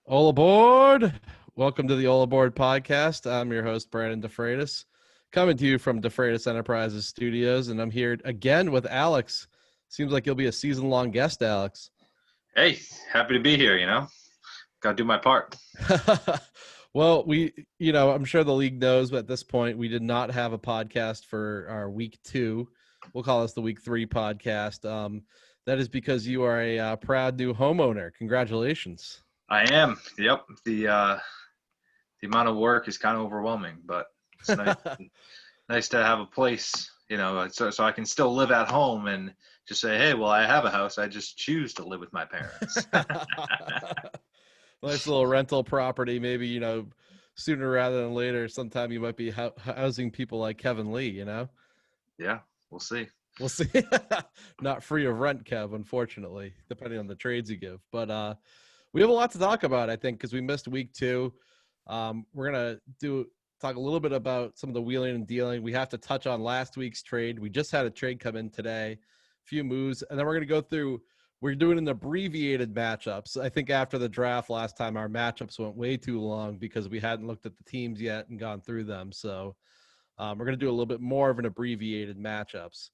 All aboard! Welcome to the All Aboard podcast. I'm your host, Brandon DeFreitas, coming to you from DeFreitas Enterprises Studios, and I'm here again with Alex. Seems like you'll be a season-long guest, Alex. Hey, happy to be here, Got to do my part. Well, I'm sure the league knows, but at this point, we did not have a podcast for our week 2. We'll call this the week 3 podcast. That is because you are a proud new homeowner. Congratulations. I am. Yep. The amount of work is kind of overwhelming, but it's nice nice to have a place, so I can still live at home and just say, hey, well, I have a house. I just choose to live with my parents. Nice little rental property. Maybe, sooner rather than later, sometime you might be housing people like Kevin Lee, Yeah, we'll see. We'll see. Not free of rent, Kev, unfortunately, depending on the trades you give. But we have a lot to talk about, I think, because we missed week 2. We're going to talk a little bit about some of the wheeling and dealing. We have to touch on last week's trade. We just had a trade come in today, a few moves, and then we're going to go through. We're doing an abbreviated matchups. I think after the draft last time, our matchups went way too long because we hadn't looked at the teams yet and gone through them. So we're going to do a little bit more of an abbreviated matchups.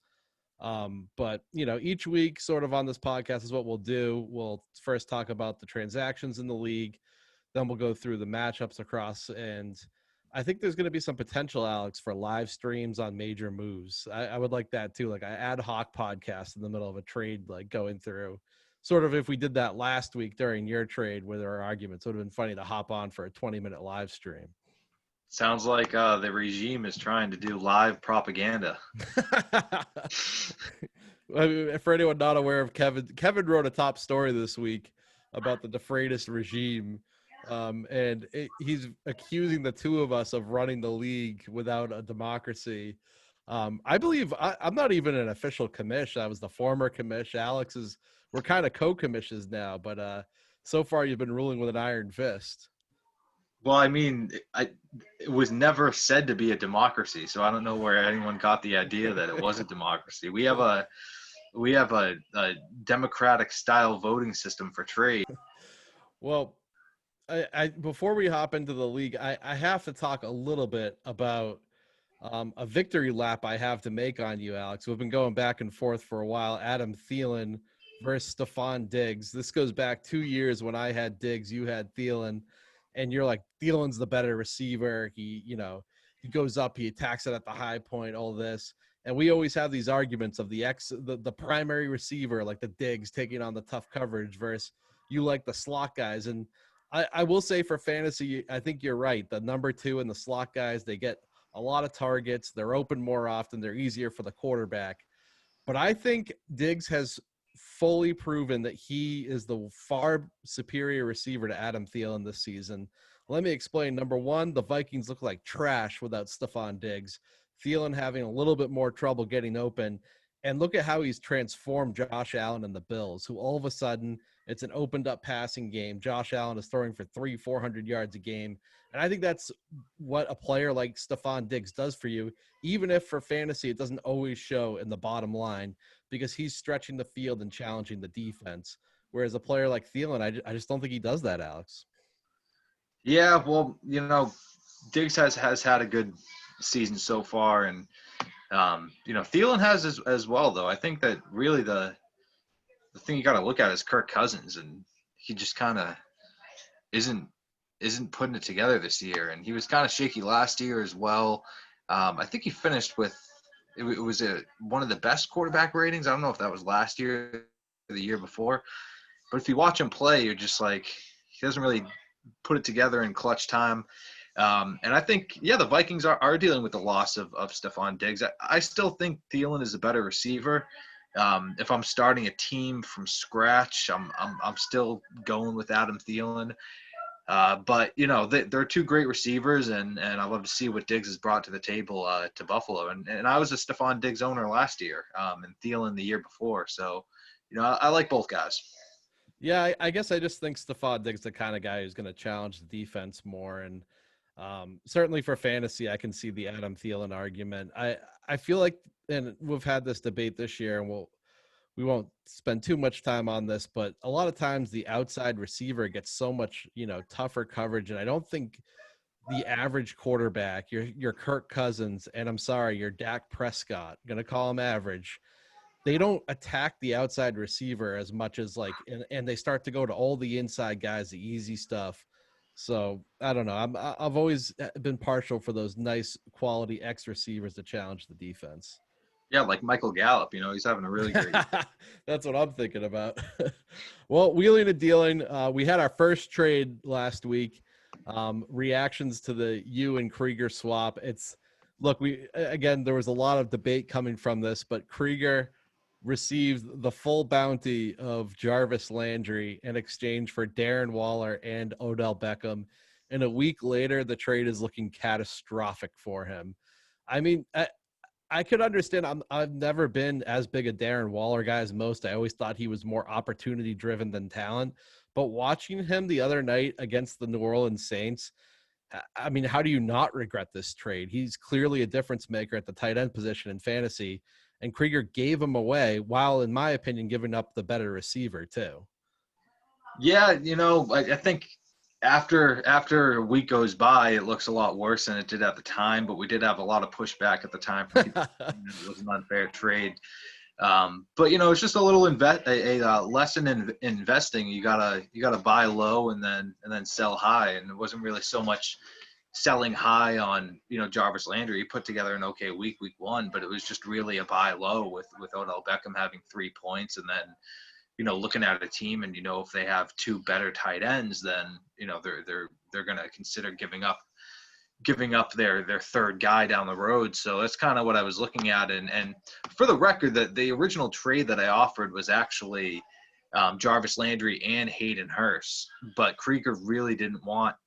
But each week sort of on this podcast is what we'll do. We'll first talk about the transactions in the league. Then we'll go through the matchups across. And I think there's going to be some potential, Alex, for live streams on major moves. I would like that too. Like an ad hoc podcast in the middle of a trade, like going through sort of if we did that last week during your trade where there were arguments, it would have been funny to hop on for a 20-minute live stream. Sounds like the regime is trying to do live propaganda. I mean, for anyone not aware of Kevin wrote a top story this week about the DeFreitas regime. And he's accusing the two of us of running the league without a democracy. I believe I'm not even an official commish. I was the former commish. We're kind of co-commissions now, but so far you've been ruling with an iron fist. Well, I mean, it was never said to be a democracy, so I don't know where anyone got the idea that it was a democracy. We have a democratic style voting system for trade. Well, I before we hop into the league, I have to talk a little bit about a victory lap I have to make on you, Alex. We've been going back and forth for a while. Adam Thielen versus Stephon Diggs. This goes back 2 years when I had Diggs, you had Thielen, and you're like, Thielen's the better receiver. He goes up, he attacks it at the high point, all this. And we always have these arguments of the primary receiver, like the Diggs taking on the tough coverage versus you like the slot guys. And I will say for fantasy, I think you're right. The number 2 and the slot guys, they get a lot of targets. They're open more often. They're easier for the quarterback. But I think Diggs has fully proven that he is the far superior receiver to Adam Thielen this season. Let me explain. Number 1, the Vikings look like trash without Stephon Diggs. Thielen having a little bit more trouble getting open. And look at how he's transformed Josh Allen and the Bills, who all of a sudden it's an opened up passing game. Josh Allen is throwing for 400 yards a game. And I think that's what a player like Stephon Diggs does for you, even if for fantasy it doesn't always show in the bottom line because he's stretching the field and challenging the defense. Whereas a player like Thielen, I just don't think he does that, Alex. Yeah, well, Diggs has had a good season so far, and Thielen has as well. Though I think that really the thing you got to look at is Kirk Cousins, and he just kind of isn't putting it together this year, and he was kind of shaky last year as well. I think he finished with it was one of the best quarterback ratings. I don't know if that was last year or the year before, but if you watch him play, you're just like he doesn't really put it together in clutch time. And I think, the Vikings are dealing with the loss of Stephon Diggs. I still think Thielen is a better receiver. If I'm starting a team from scratch, I'm still going with Adam Thielen. But they're two great receivers, and I love to see what Diggs has brought to the table to Buffalo. And I was a Stephon Diggs owner last year, and Thielen the year before. So, I like both guys. Yeah, I guess I just think Stephon Diggs the kind of guy who's going to challenge the defense more. And certainly for fantasy, I can see the Adam Thielen argument. I feel like, and we've had this debate this year, and we won't spend too much time on this, but a lot of times the outside receiver gets so much, tougher coverage. And I don't think the average quarterback, your Kirk Cousins, and I'm sorry, your Dak Prescott, gonna call him average. They don't attack the outside receiver as much as and they start to go to all the inside guys, the easy stuff. So I don't know. I've always been partial for those nice quality X receivers to challenge the defense. Yeah, like Michael Gallup, he's having a really great year. That's what I'm thinking about. Well, wheeling and dealing, we had our first trade last week. Reactions to the you and Krieger swap. Look, there was a lot of debate coming from this, but Krieger received the full bounty of Jarvis Landry in exchange for Darren Waller and Odell Beckham. And a week later, the trade is looking catastrophic for him. I mean, I could understand. I've never been as big a Darren Waller guy as most. I always thought he was more opportunity driven than talent. But watching him the other night against the New Orleans Saints, I mean, how do you not regret this trade? He's clearly a difference maker at the tight end position in fantasy, and Krieger gave him away while, in my opinion, giving up the better receiver too. Yeah, I think after a week goes by, it looks a lot worse than it did at the time. But we did have a lot of pushback at the time from people saying it was an unfair trade. But it's just a little lesson in investing. You gotta buy low and then sell high. And it wasn't really so much selling high on Jarvis Landry. He put together an okay week one, but it was just really a buy low with Odell Beckham having 3 points, and then looking at a team and if they have two better tight ends, then they're going to consider giving up their third guy down the road. So that's kind of what I was looking at. And for the record, that the original trade that I offered was actually Jarvis Landry and Hayden Hurst, but Krieger really didn't want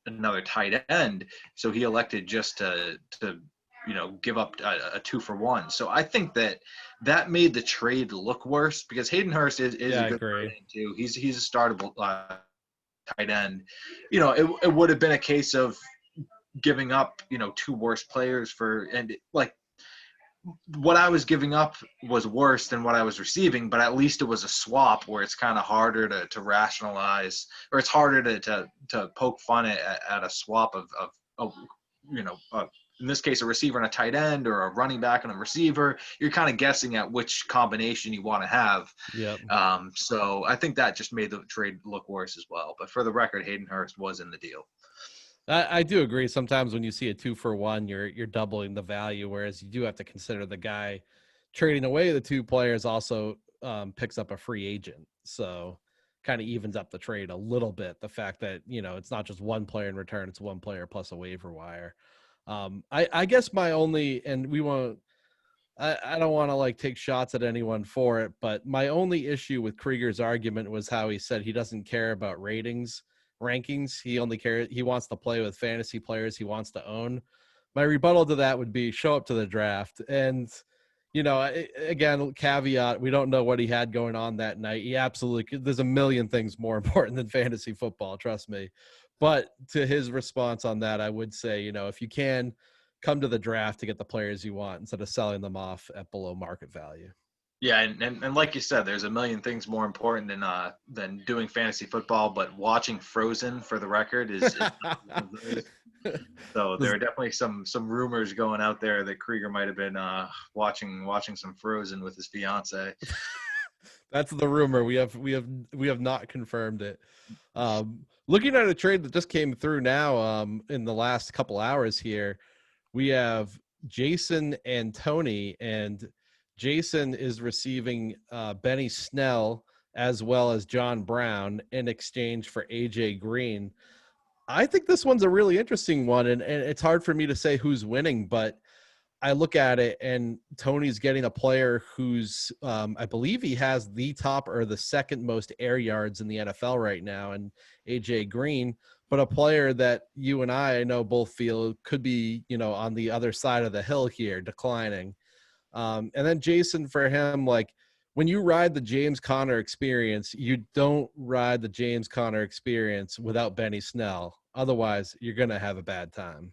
another tight end, so he elected just to give up a 2-for-1. So I think that made the trade look worse, because Hayden Hurst is a good tight end too. He's a startable tight end. It would have been a case of giving up two worse players what I was giving up was worse than what I was receiving, but at least it was a swap where it's kind of harder to rationalize, or it's harder to poke fun at a swap of in this case, a receiver and a tight end, or a running back and a receiver. You're kind of guessing at which combination you want to have. Yep. So I think that just made the trade look worse as well. But for the record, Hayden Hurst was in the deal. I do agree. Sometimes when you see a 2-for-1, you're doubling the value, whereas you do have to consider the guy trading away the two players also picks up a free agent. So kind of evens up the trade a little bit. The fact that, it's not just one player in return, it's one player plus a waiver wire. I guess my only, and I don't want to take shots at anyone for it, but my only issue with Krieger's argument was how he said he doesn't care about rankings. He only cares. He wants to play with fantasy players he wants to own. My rebuttal to that would be show up to the draft. And, again, caveat, we don't know what he had going on that night. He absolutely, there's a million things more important than fantasy football, trust me. But to his response on that, I would say, if you can, come to the draft to get the players you want instead of selling them off at below market value. Yeah, and like you said, there's a million things more important than doing fantasy football. But watching Frozen, for the record, is so there are definitely some rumors going out there that Krieger might have been watching some Frozen with his fiance. That's the rumor. We have not confirmed it. Looking at a trade that just came through now in the last couple hours here, we have Jason and Tony, and Jason is receiving Benny Snell as well as John Brown in exchange for AJ Green. I think this one's a really interesting one, and it's hard for me to say who's winning, but I look at it and Tony's getting a player who's I believe he has the top or the second most air yards in the NFL right now, and AJ Green, but a player that you and I know both feel could be, on the other side of the hill here, declining. And then Jason, for him, when you ride the James Conner experience, you don't ride the James Conner experience without Benny Snell. Otherwise, you're going to have a bad time.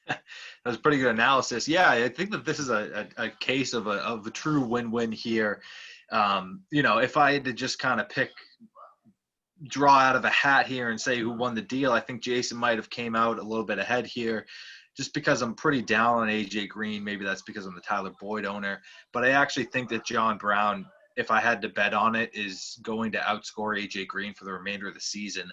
That was pretty good analysis. Yeah, I think that this is a case of a true win-win here. If I had to just kind of draw out of a hat here and say who won the deal, I think Jason might have came out a little bit ahead here just because I'm pretty down on AJ Green. Maybe that's because I'm the Tyler Boyd owner, but I actually think that John Brown, if I had to bet on it, is going to outscore AJ Green for the remainder of the season.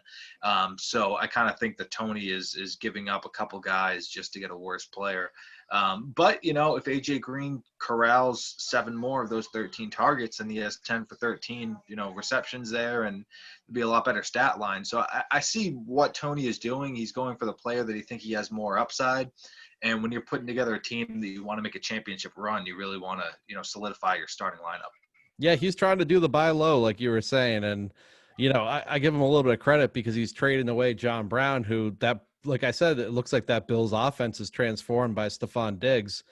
So I kind of think that Tony is giving up a couple guys just to get a worse player. But if AJ Green corrals 7 more of those 13 targets and he has 10 for 13, receptions there, and it'd be a lot better stat line. So I see what Tony is doing. He's going for the player that he think he has more upside. And when you're putting together a team that you want to make a championship run, you really want to, solidify your starting lineup. Yeah, he's trying to do the buy low, like you were saying. And, I give him a little bit of credit because he's trading away John Brown, who like I said, it looks like that Bills offense is transformed by Stephon Diggs.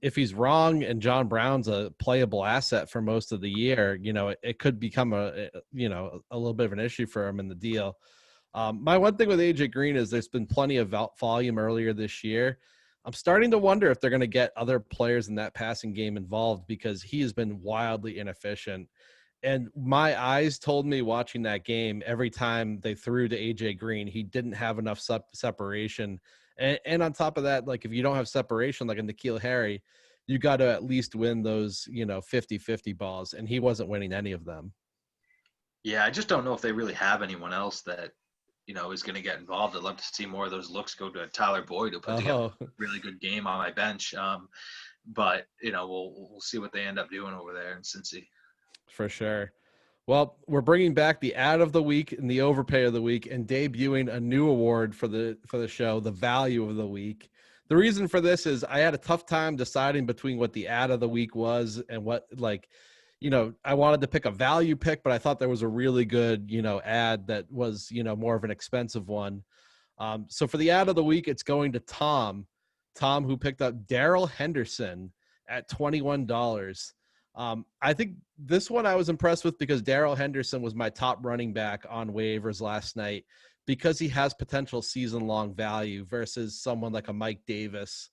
If he's wrong and John Brown's a playable asset for most of the year, it could become a little bit of an issue for him in the deal. My one thing with AJ Green is there's been plenty of volume earlier this year. I'm starting to wonder if they're going to get other players in that passing game involved because he has been wildly inefficient. And my eyes told me watching that game, every time they threw to AJ Green, he didn't have enough separation. And on top of that, like if you don't have separation, like in N'Keal Harry, you got to at least win those, 50-50 balls. And he wasn't winning any of them. Yeah, I just don't know if they really have anyone else that is going to get involved. I'd love to see more of those looks go to Tyler Boyd, who put together a really good game on my bench. But we'll see what they end up doing over there in Cincy. For sure. Well, we're bringing back the ad of the week and the overpay of the week, and debuting a new award for the show, the value of the week. The reason for this is I had a tough time deciding between what the ad of the week was and what I wanted to pick a value pick, but I thought there was a really good, ad that was, more of an expensive one. So for the ad of the week, it's going to Tom, who picked up Darrell Henderson at $21. I think this one I was impressed with because Darrell Henderson was my top running back on waivers last night because he has potential season-long value versus someone like a Mike Davis,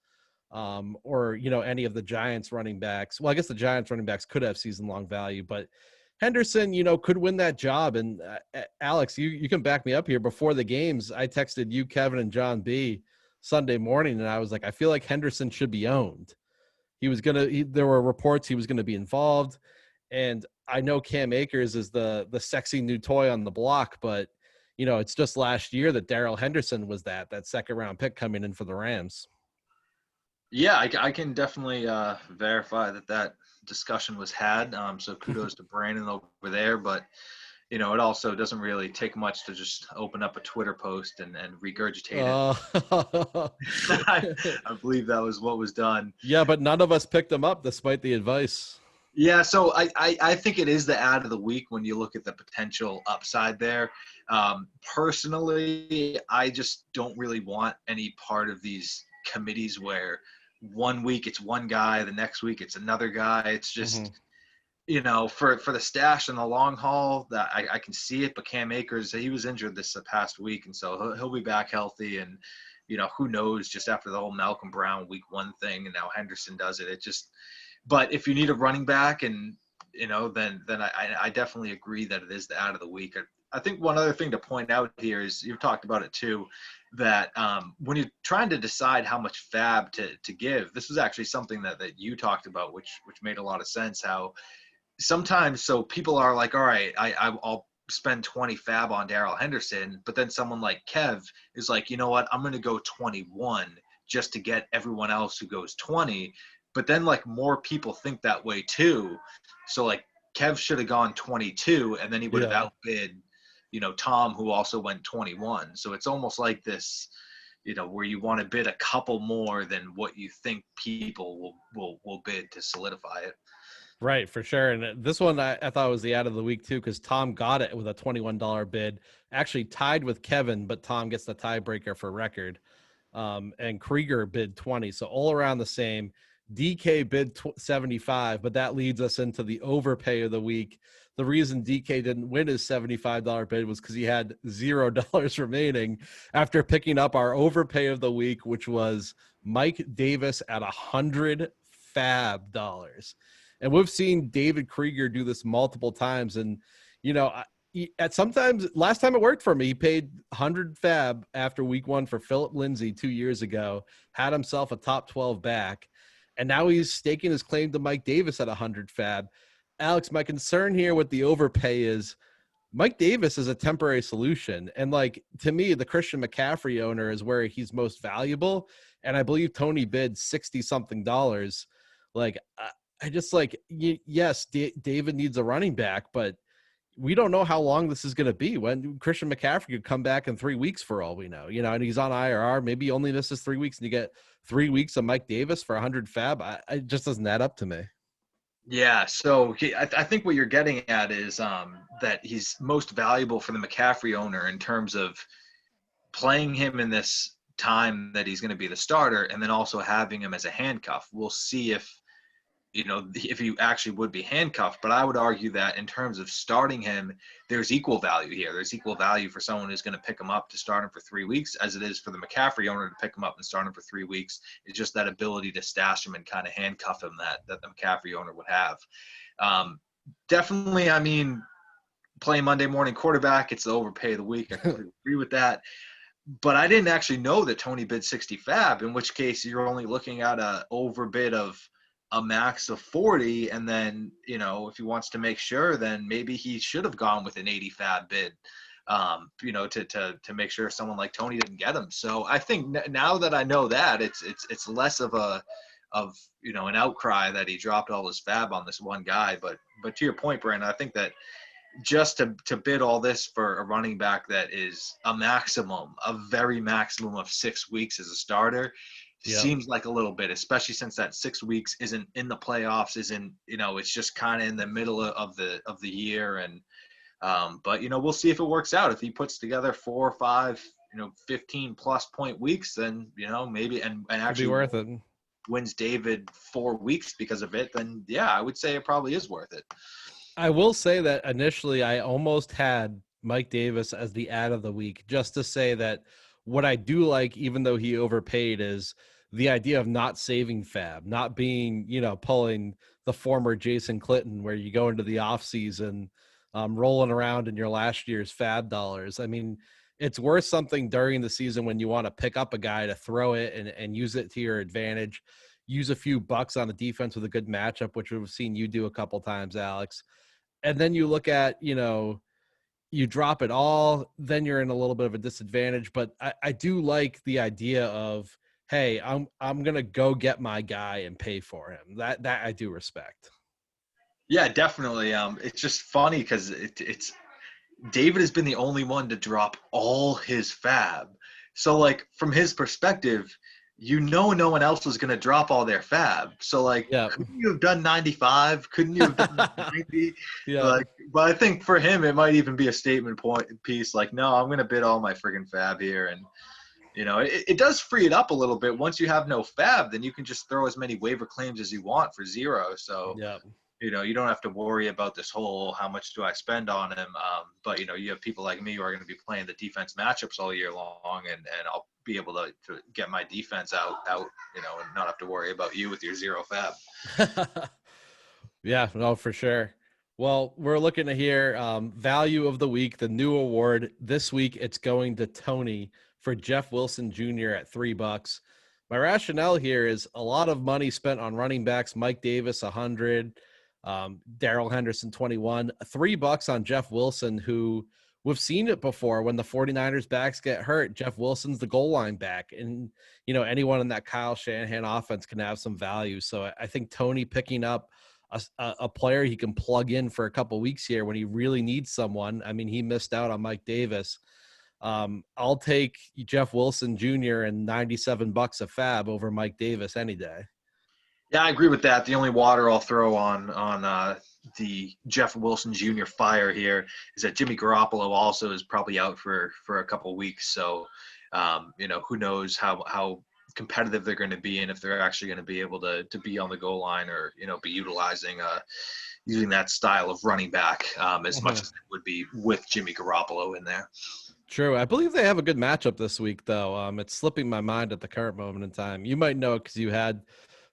or any of the Giants running backs. Well, I guess the Giants running backs could have season-long value, but Henderson, could win that job. And Alex, you can back me up here. Before the games, I texted you, Kevin, and John B Sunday morning, and I was like, I feel like Henderson should be owned. There were reports he was gonna be involved, and I know Cam Akers is the sexy new toy on the block, but it's just last year that Darrell Henderson was that second round pick coming in for the Rams. Yeah, I can definitely verify that discussion was had. So kudos to Brandon over there. But, it also doesn't really take much to just open up a Twitter post and regurgitate it. I believe that was what was done. Yeah, but none of us picked him up despite the advice. Yeah, so I think it is the ad of the week when you look at the potential upside there. Personally, I just don't really want any part of these committees where one week it's one guy, the next week it's another guy. It's just, for the stash and the long haul, that I can see it. But Cam Akers, he was injured this past week, and so he'll be back healthy. And who knows? Just after the whole Malcolm Brown week 1 thing, and now Henderson does it. It just. But if you need a running back, and then I definitely agree that it is the ad of the week. I think one other thing to point out here is you've talked about it too, that when you're trying to decide how much fab to give, this was actually something that you talked about, which made a lot of sense. How sometimes people are like, all right, I'll spend 20 fab on Darrell Henderson, but then someone like Kev is like, you know what, I'm going to go 21 just to get everyone else who goes 20. But then more people think that way too. So Kev should have gone 22, and then he would have outbid, Tom, who also went 21. So it's almost like this, where you want to bid a couple more than what you think people will bid to solidify it. Right, for sure. And this one I thought was the ad of the week too, because Tom got it with a $21 bid, actually tied with Kevin, but Tom gets the tiebreaker for record. And Krieger bid 20. So all around the same. DK bid 75, but that leads us into the overpay of the week. The reason DK didn't win his $75 bid was because he had $0 remaining after picking up our overpay of the week, which was Mike Davis at $100 fab. And we've seen David Krieger do this multiple times. And, you know, at sometimes last time it worked for me, he paid 100 fab after week 1 for Philip Lindsay 2 years ago, had himself a top 12 back. And now he's staking his claim to Mike Davis at 100 fab. Alex, my concern here with the overpay is Mike Davis is a temporary solution. And like, to me, the Christian McCaffrey owner is where he's most valuable. And I believe Tony bid 60 something dollars. Like, I just like, yes, David needs a running back, but we don't know how long this is going to be. When Christian McCaffrey could come back in 3 weeks for all we know, and he's on IRR. Maybe he only misses 3 weeks and you get 3 weeks of Mike Davis for 100 fab. It just doesn't add up to me. Yeah, so I think what you're getting at is that he's most valuable for the McCaffrey owner in terms of playing him in this time that he's going to be the starter, and then also having him as a handcuff. We'll see if he actually would be handcuffed. But I would argue that in terms of starting him, there's equal value here. There's equal value for someone who's going to pick him up to start him for 3 weeks as it is for the McCaffrey owner to pick him up and start him for 3 weeks. It's just that ability to stash him and kind of handcuff him that the McCaffrey owner would have. Definitely, I mean, playing Monday morning quarterback, it's the overpay of the week. I completely agree with that. But I didn't actually know that Tony bid 60 fab, in which case you're only looking at a overbid of a max of 40, and then if he wants to make sure, then maybe he should have gone with an 80 fab bid, to make sure someone like Tony didn't get him. So I think now that I know that, it's less of an outcry that he dropped all his fab on this one guy. But to your point, Brandon, I think that just to bid all this for a running back that is a very maximum of 6 weeks as a starter, seems like a little bit, especially since that 6 weeks isn't in the playoffs, it's just kind of in the middle of the year. And but we'll see if it works out. If he puts together 4 or 5 15 plus point weeks, then maybe and actually be worth it. Wins David 4 weeks because of it, then yeah, I would say it probably is worth it. I will say that initially I almost had Mike Davis as the ad of the week, just to say that what I do like, even though he overpaid, is the idea of not saving fab, not being, pulling the former Jason Clinton, where you go into the offseason rolling around in your last year's fab dollars. I mean, it's worth something during the season when you want to pick up a guy to throw it and use it to your advantage, use a few bucks on the defense with a good matchup, which we've seen you do a couple times, Alex. And then you look at, you drop it all, then you're in a little bit of a disadvantage. But I do like the idea of, hey, I'm gonna go get my guy and pay for him. That I do respect. Yeah, definitely. It's just funny because it's David has been the only one to drop all his fab. So like from his perspective, no one else was going to drop all their fab. So like, couldn't you have done 95? Couldn't you have done 90? Yeah. But I think for him, it might even be a statement piece. Like, no, I'm going to bid all my friggin' fab here. And, it does free it up a little bit. Once you have no fab, then you can just throw as many waiver claims as you want for zero. So, you don't have to worry about this whole, how much do I spend on him? But, you have people like me who are going to be playing the defense matchups all year long, and I'll be able to get my defense out, and not have to worry about you with your zero fab. Yeah, no, for sure. Well, we're looking to hear value of the week, the new award this week. It's going to Tony for Jeff Wilson Jr. at $3. My rationale here is a lot of money spent on running backs. Mike Davis, 100. Darrell Henderson, 21. $3 on Jeff Wilson, who we've seen it before. When the 49ers backs get hurt, Jeff Wilson's the goal line back. And, anyone in that Kyle Shanahan offense can have some value. So I think Tony picking up a player he can plug in for a couple weeks here when he really needs someone. I mean, he missed out on Mike Davis. I'll take Jeff Wilson Jr. and $97 a fab over Mike Davis any day. Yeah, I agree with that. The only water I'll throw on the Jeff Wilson Jr. fire here is that Jimmy Garoppolo also is probably out for a couple weeks. So, who knows how competitive they're going to be and if they're actually going to be able to be on the goal line or, be utilizing using that style of running back as much as it would be with Jimmy Garoppolo in there. True. I believe they have a good matchup this week, though. It's slipping my mind at the current moment in time. You might know it because you had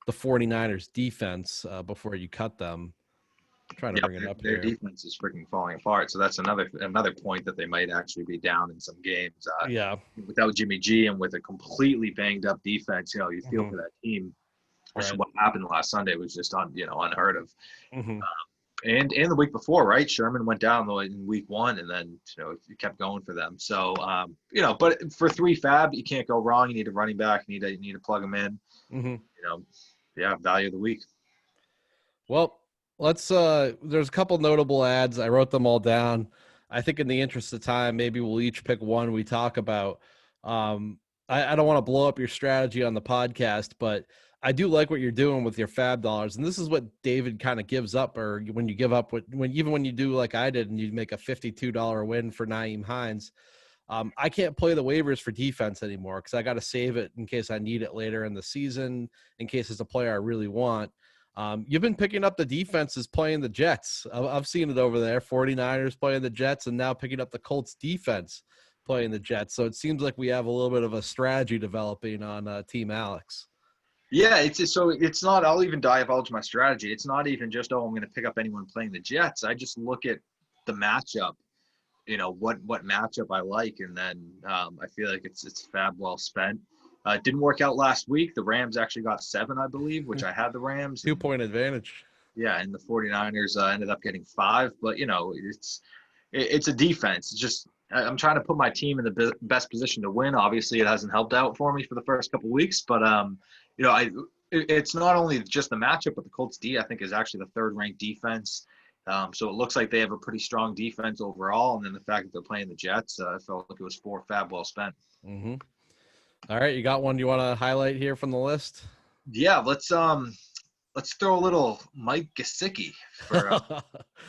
the 49ers defense before you cut them. I'm trying to bring it up their here. defense is freaking falling apart. So that's another point that they might actually be down in some games. Yeah. Without Jimmy G and with a completely banged up defense, you feel for that team. Which Right. what happened last Sunday was just unheard of. Mm-hmm. And the week before, right? Sherman went down in week 1, and then it kept going for them. So but for 3 fab, you can't go wrong. You need a running back. You need to plug them in. Mm-hmm. Value of the week. Well, let's there's a couple notable ads. I wrote them all down. I think in the interest of time, maybe we'll each pick one we talk about. I don't want to blow up your strategy on the podcast, but I do like what you're doing with your fab dollars. And this is what David kind of gives up, or when you give up when you do like I did and you make a $52 win for Nyheim Hines. I can't play the waivers for defense anymore because I got to save it in case I need it later in the season, in case it's a player I really want. You've been picking up the defenses playing the Jets. I've seen it over there. 49ers playing the Jets and now picking up the Colts defense playing the Jets. So it seems like we have a little bit of a strategy developing on Team Alex. Yeah, it's not. I'll even divulge my strategy. It's not even just I'm going to pick up anyone playing the Jets. I just look at the matchup. What matchup I like, and then I feel like it's fab well spent. It didn't work out last week. The Rams actually got 7, I believe, which I had the Rams. 2-point advantage. Yeah, and the 49ers ended up getting 5. But it's a defense. It's just I'm trying to put my team in the best position to win. Obviously, it hasn't helped out for me for the first couple of weeks, but it's not only just the matchup, but the Colts D I think is actually the 3rd ranked defense. So it looks like they have a pretty strong defense overall, and then the fact that they're playing the Jets, I felt like it was 4 fab well spent. Mm-hmm. All right, you got one you want to highlight here from the list? Yeah, let's throw a little Mike Gesicki for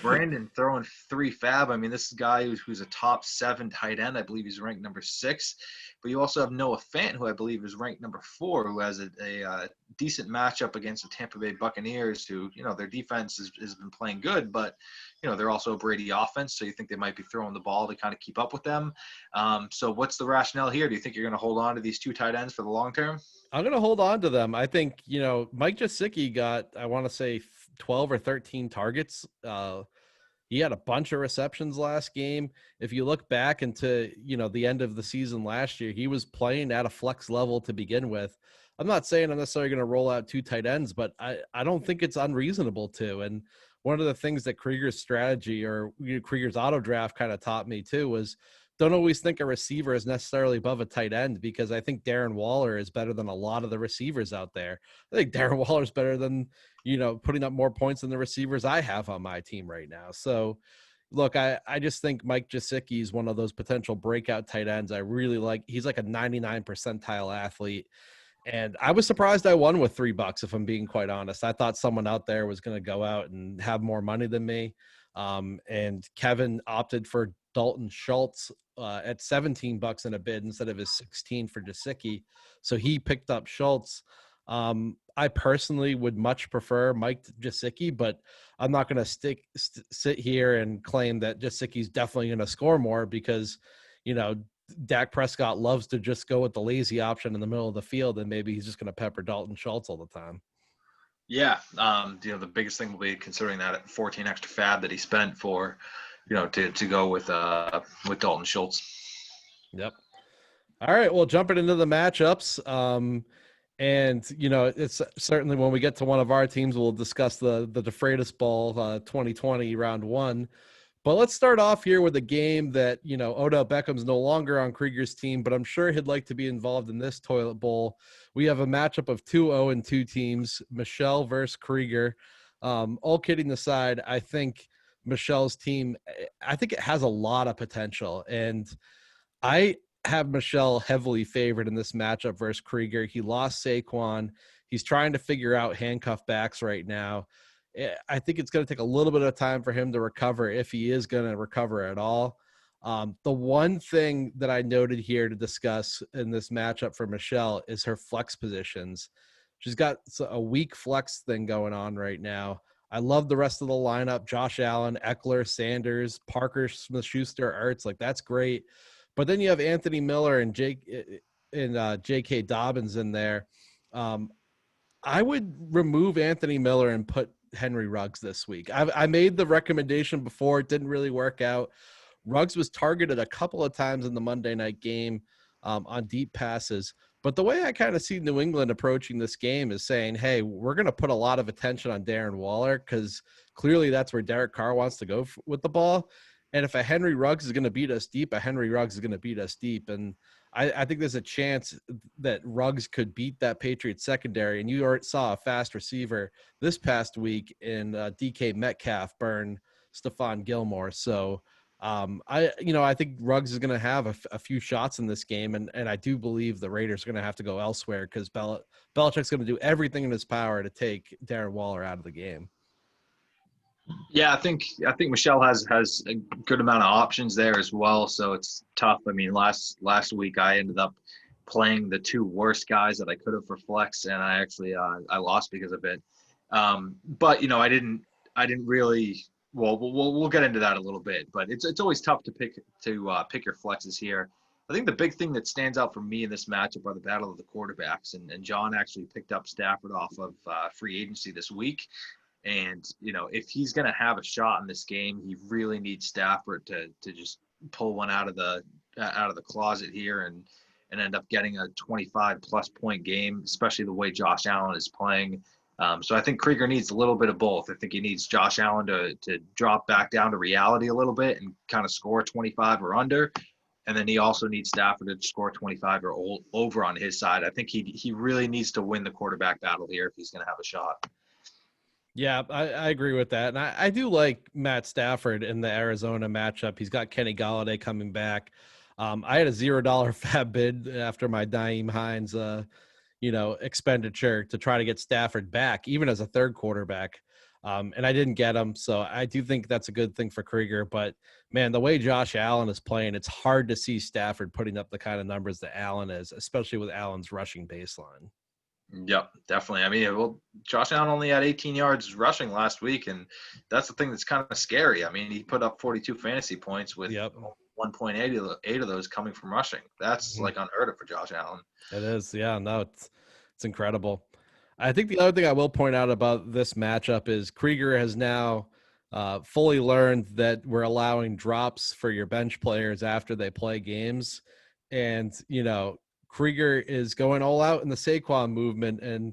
Brandon throwing 3 fab. I mean, this is a guy who's a top 7 tight end. I believe he's ranked number 6. But you also have Noah Fant, who I believe is ranked number 4, who has a decent matchup against the Tampa Bay Buccaneers, who, their defense has been playing good, but, they're also a Brady offense, so you think they might be throwing the ball to kind of keep up with them. So what's the rationale here? Do you think you're going to hold on to these 2 tight ends for the long term? I'm going to hold on to them. I think, Mike Gesicki got, I want to say 12 or 13 targets. He had a bunch of receptions last game. If you look back into, the end of the season last year, he was playing at a flex level to begin with. I'm not saying I'm necessarily going to roll out 2 tight ends, but I don't think it's unreasonable to. And one of the things that Krieger's strategy or Krieger's auto draft kind of taught me too was don't always think a receiver is necessarily above a tight end, because I think Darren Waller is better than a lot of the receivers out there. I think Darren Waller is better than, putting up more points than the receivers I have on my team right now. So look, I just think Mike Gesicki is one of those potential breakout tight ends. I really like, he's like a 99 percentile athlete. And I was surprised I won with $3, if I'm being quite honest. I thought someone out there was going to go out and have more money than me. And Kevin opted for Dalton Schultz at $17 in a bid instead of his 16 for Gesicki. So he picked up Schultz. I personally would much prefer Mike Gesicki, but I'm not going to sit here and claim that Gesicki's definitely going to score more because, Dak Prescott loves to just go with the lazy option in the middle of the field, and maybe he's just going to pepper Dalton Schultz all the time. Yeah, the biggest thing will be considering that 14 extra fab that he spent for, to go with Dalton Schultz. Yep. All right, well, jumping into the matchups, and it's certainly when we get to one of our teams, we'll discuss the DeFreitas Bowl 2020 round 1. But let's start off here with a game that, Odell Beckham's no longer on Krieger's team, but I'm sure he'd like to be involved in this toilet bowl. We have a matchup of 2 0-2 teams, Michelle versus Krieger. All kidding aside, I think Michelle's team, I think it has a lot of potential. And I have Michelle heavily favored in this matchup versus Krieger. He lost Saquon. He's trying to figure out handcuff backs right now. I think it's going to take a little bit of time for him to recover, if he is going to recover at all. The one thing that I noted here to discuss in this matchup for Michelle is her flex positions. She's got a weak flex thing going on right now. I love the rest of the lineup: Josh Allen, Eckler, Sanders, Parker, Smith-Schuster, Ertz. Like, that's great. But then you have Anthony Miller and J.K. Dobbins in there. I would remove Anthony Miller and put Henry Ruggs this week. I made the recommendation before. It didn't really work out. Ruggs was targeted a couple of times in the Monday night game on deep passes. But the way I kind of see New England approaching this game is saying, hey, we're going to put a lot of attention on Darren Waller because clearly that's where Derek Carr wants to go with the ball. And if a Henry Ruggs is going to beat us deep, a Henry Ruggs is going to beat us deep. And I think there's a chance that Ruggs could beat that Patriots secondary. And you already saw a fast receiver this past week in DK Metcalf burn Stephon Gilmore. So I think Ruggs is going to have a few shots in this game, and I do believe the Raiders are going to have to go elsewhere because Belichick's going to do everything in his power to take Darren Waller out of the game. Yeah, I think Michelle has a good amount of options there as well, so it's tough. I mean, last week I ended up playing the two worst guys that I could have for flex, and I actually I lost because of it. But I didn't really. Well, we'll get into that a little bit, but it's always tough to pick your flexes here. I think the big thing that stands out for me in this matchup are the battle of the quarterbacks, and John actually picked up Stafford off of free agency this week. And, if he's going to have a shot in this game, he really needs Stafford to just pull one out of the closet here and end up getting a 25-plus point game, especially the way Josh Allen is playing. So I think Krieger needs a little bit of both. I think he needs Josh Allen to drop back down to reality a little bit and kind of score 25 or under. And then he also needs Stafford to score 25 or over on his side. I think he really needs to win the quarterback battle here if he's going to have a shot. Yeah, I agree with that. And I do like Matt Stafford in the Arizona matchup. He's got Kenny Galladay coming back. I had a $0 fab bid after my Nyheim Hines, expenditure to try to get Stafford back, even as a third quarterback. And I didn't get him. So I do think that's a good thing for Krieger. But, man, the way Josh Allen is playing, it's hard to see Stafford putting up the kind of numbers that Allen is, especially with Allen's rushing baseline. Yep, definitely. I mean, Josh Allen only had 18 yards rushing last week, and that's the thing that's kind of scary. I mean, he put up 42 fantasy points with 1.8 of those coming from rushing. That's like unheard of for Josh Allen. It is. Yeah, no, it's incredible. I think the other thing I will point out about this matchup is Krieger has now fully learned that we're allowing drops for your bench players after they play games. And, Krieger is going all out in the Saquon movement, and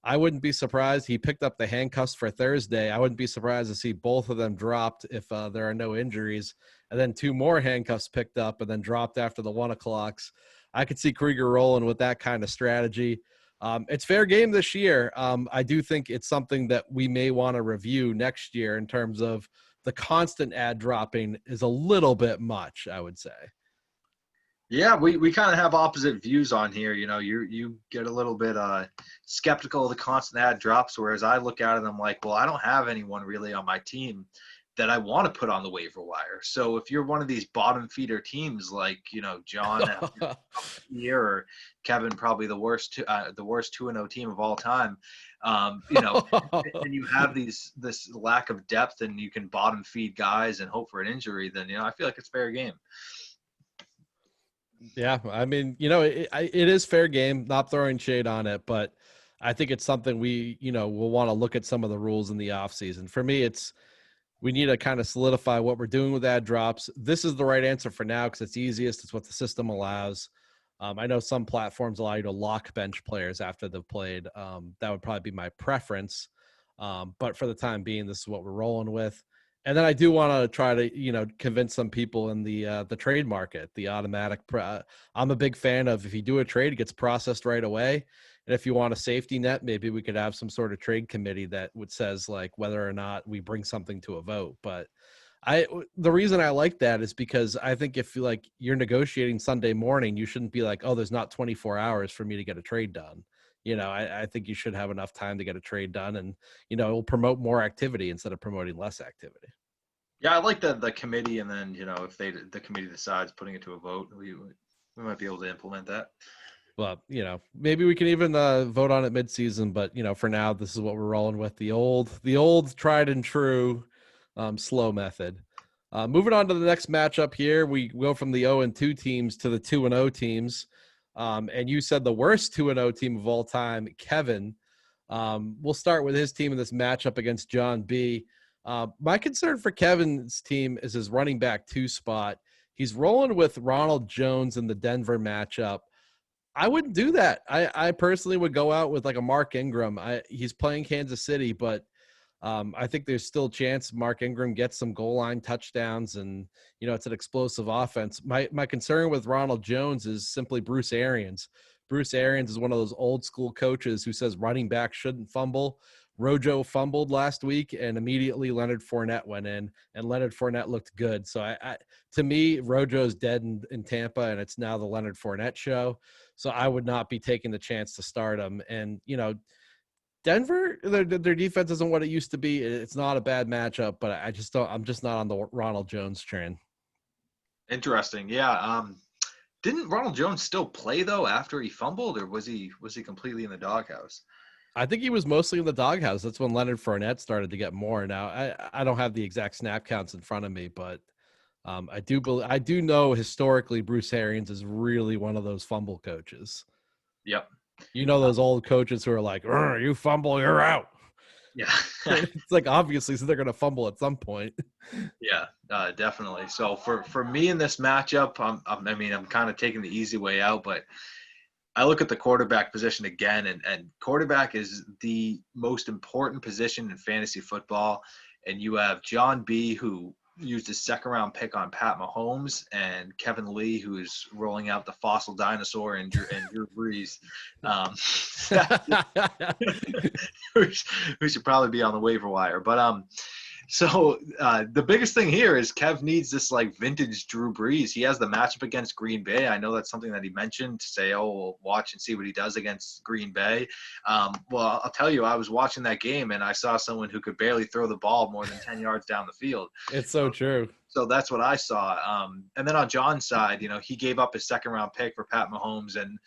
I wouldn't be surprised. He picked up the handcuffs for Thursday. I wouldn't be surprised to see both of them dropped if there are no injuries, and then two more handcuffs picked up and then dropped after the 1 o'clocks. I could see Krieger rolling with that kind of strategy. It's fair game this year. I do think it's something that we may want to review next year in terms of the constant ad dropping is a little bit much, I would say. Yeah, we kind of have opposite views on here. You get a little bit skeptical of the constant ad drops, whereas I look at it and I'm like, well, I don't have anyone really on my team that I want to put on the waiver wire. So if you're one of these bottom feeder teams like, John here or Kevin, probably the worst 2-0 team of all time, and you have this lack of depth and you can bottom feed guys and hope for an injury, then, I feel like it's fair game. Yeah, I mean, it is fair game, not throwing shade on it, but I think it's something we, will want to look at some of the rules in the offseason. For me, we need to kind of solidify what we're doing with ad drops. This is the right answer for now because it's easiest. It's what the system allows. I know some platforms allow you to lock bench players after they've played. That would probably be my preference. But for the time being, this is what we're rolling with. And then I do want to try to, convince some people in the trade market, the automatic. I'm a big fan of if you do a trade, it gets processed right away. And if you want a safety net, maybe we could have some sort of trade committee that says like whether or not we bring something to a vote. But the reason I like that is because I think if you're negotiating Sunday morning, you shouldn't be like, oh, there's not 24 hours for me to get a trade done. I think you should have enough time to get a trade done, and, it will promote more activity instead of promoting less activity. Yeah, I like the committee, and then if the committee decides putting it to a vote, we might be able to implement that. Well, maybe we can even vote on it mid-season, but for now, this is what we're rolling with, the old tried and true slow method. Moving on to the next matchup here, we go from the 0-2 teams to the 2-0 teams. And you said the worst 2-0 team of all time, Kevin. We'll start with his team in this matchup against John B. My concern for Kevin's team is his running back 2 spot. He's rolling with Ronald Jones in the Denver matchup. I wouldn't do that. I personally would go out with like a Mark Ingram. He's playing Kansas City, but I think there's still a chance Mark Ingram gets some goal line touchdowns, and it's an explosive offense. My concern with Ronald Jones is simply Bruce Arians. Bruce Arians is one of those old school coaches who says running back shouldn't fumble. Rojo fumbled last week, and immediately Leonard Fournette went in, and Leonard Fournette looked good. So to me, Rojo's dead in Tampa, and it's now the Leonard Fournette show. So I would not be taking the chance to start him. And Denver, their defense isn't what it used to be. It's not a bad matchup, but I just don't. I'm just not on the Ronald Jones train. Interesting. Yeah. Didn't Ronald Jones still play though after he fumbled, or was he completely in the doghouse? I think he was mostly in the doghouse. That's when Leonard Fournette started to get more. Now I don't have the exact snap counts in front of me, but I do know historically Bruce Arians is really one of those fumble coaches. Yep. Those old coaches who are like, "You fumble, you're out." Yeah. It's like obviously, so they're going to fumble at some point. Yeah, definitely. So for me in this matchup, I'm kind of taking the easy way out, but I look at the quarterback position again, and quarterback is the most important position in fantasy football. And you have John B, who used his second round pick on Pat Mahomes, and Kevin Lee, who is rolling out the fossil dinosaur and Drew Brees, who should probably be on the waiver wire. But so the biggest thing here is Kev needs this like vintage Drew Brees. He has the matchup against Green Bay. I know that's something that he mentioned to say, "Oh, we'll watch and see what he does against Green Bay." Well, I'll tell you, I was watching that game and I saw someone who could barely throw the ball more than 10 yards down the field. It's so true. So that's what I saw. And then on John's side, he gave up his second round pick for Pat Mahomes, and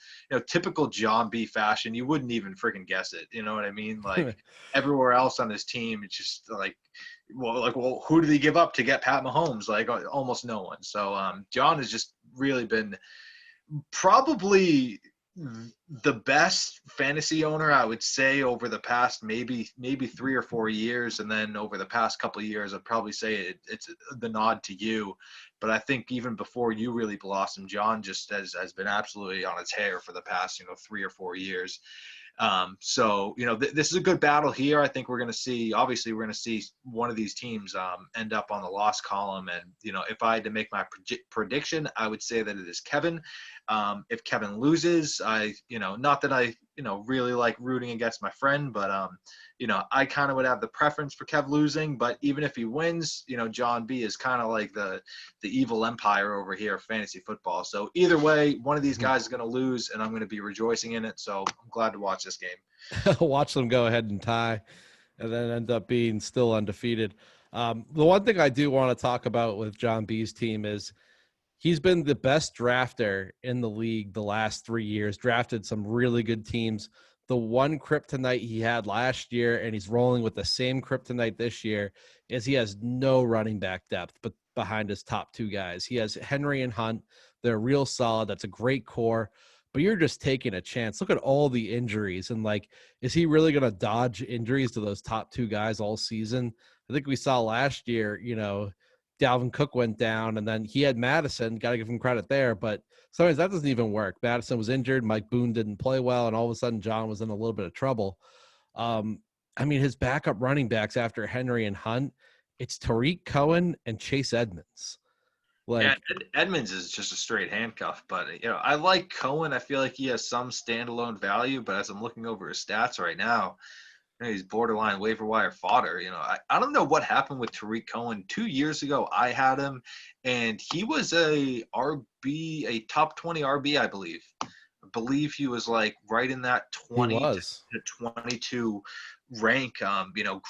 typical John B fashion, you wouldn't even freaking guess it. You know what I mean? Like everywhere else on his team, it's just like, well, who did he give up to get Pat Mahomes? Like almost no one. So John has just really been probably the best fantasy owner, I would say, over the past maybe 3 or 4 years, and then over the past couple of years I'd probably say it's the nod to you. But I think even before you really blossomed, John just has been absolutely on a tear for the past 3 or 4 years. So this is a good battle here. I think we're going to see one of these teams end up on the loss column. And if I had to make my prediction, I would say that it is Kevin. If Kevin loses, not that I really like rooting against my friend, but I kind of would have the preference for Kev losing. But even if he wins, John B is kind of like the evil empire over here of fantasy football. So either way, one of these guys is going to lose, and I'm going to be rejoicing in it. So I'm glad to watch this game. Watch them go ahead and tie, and then end up being still undefeated. The one thing I do want to talk about with John B's team is he's been the best drafter in the league the last 3 years, drafted some really good teams. The one kryptonite he had last year, and he's rolling with the same kryptonite this year, is he has no running back depth but behind his top 2 guys. He has Henry and Hunt. They're real solid. That's a great core, but you're just taking a chance. Look at all the injuries. And is he really going to dodge injuries to those top 2 guys all season? I think we saw last year, Dalvin Cook went down, and then he had Madison. Got to give him credit there, but sometimes that doesn't even work. Madison was injured. Mike Boone didn't play well, and all of a sudden John was in a little bit of trouble. His backup running backs after Henry and Hunt, it's Tariq Cohen and Chase Edmonds. Edmonds is just a straight handcuff, but I like Cohen. I feel like he has some standalone value, but as I'm looking over his stats right now, he's borderline waiver wire fodder. I don't know what happened with Tariq Cohen. 2 years ago, I had him, and he was a top 20 RB, I believe. I believe he was like right in that 20 to 22 rank,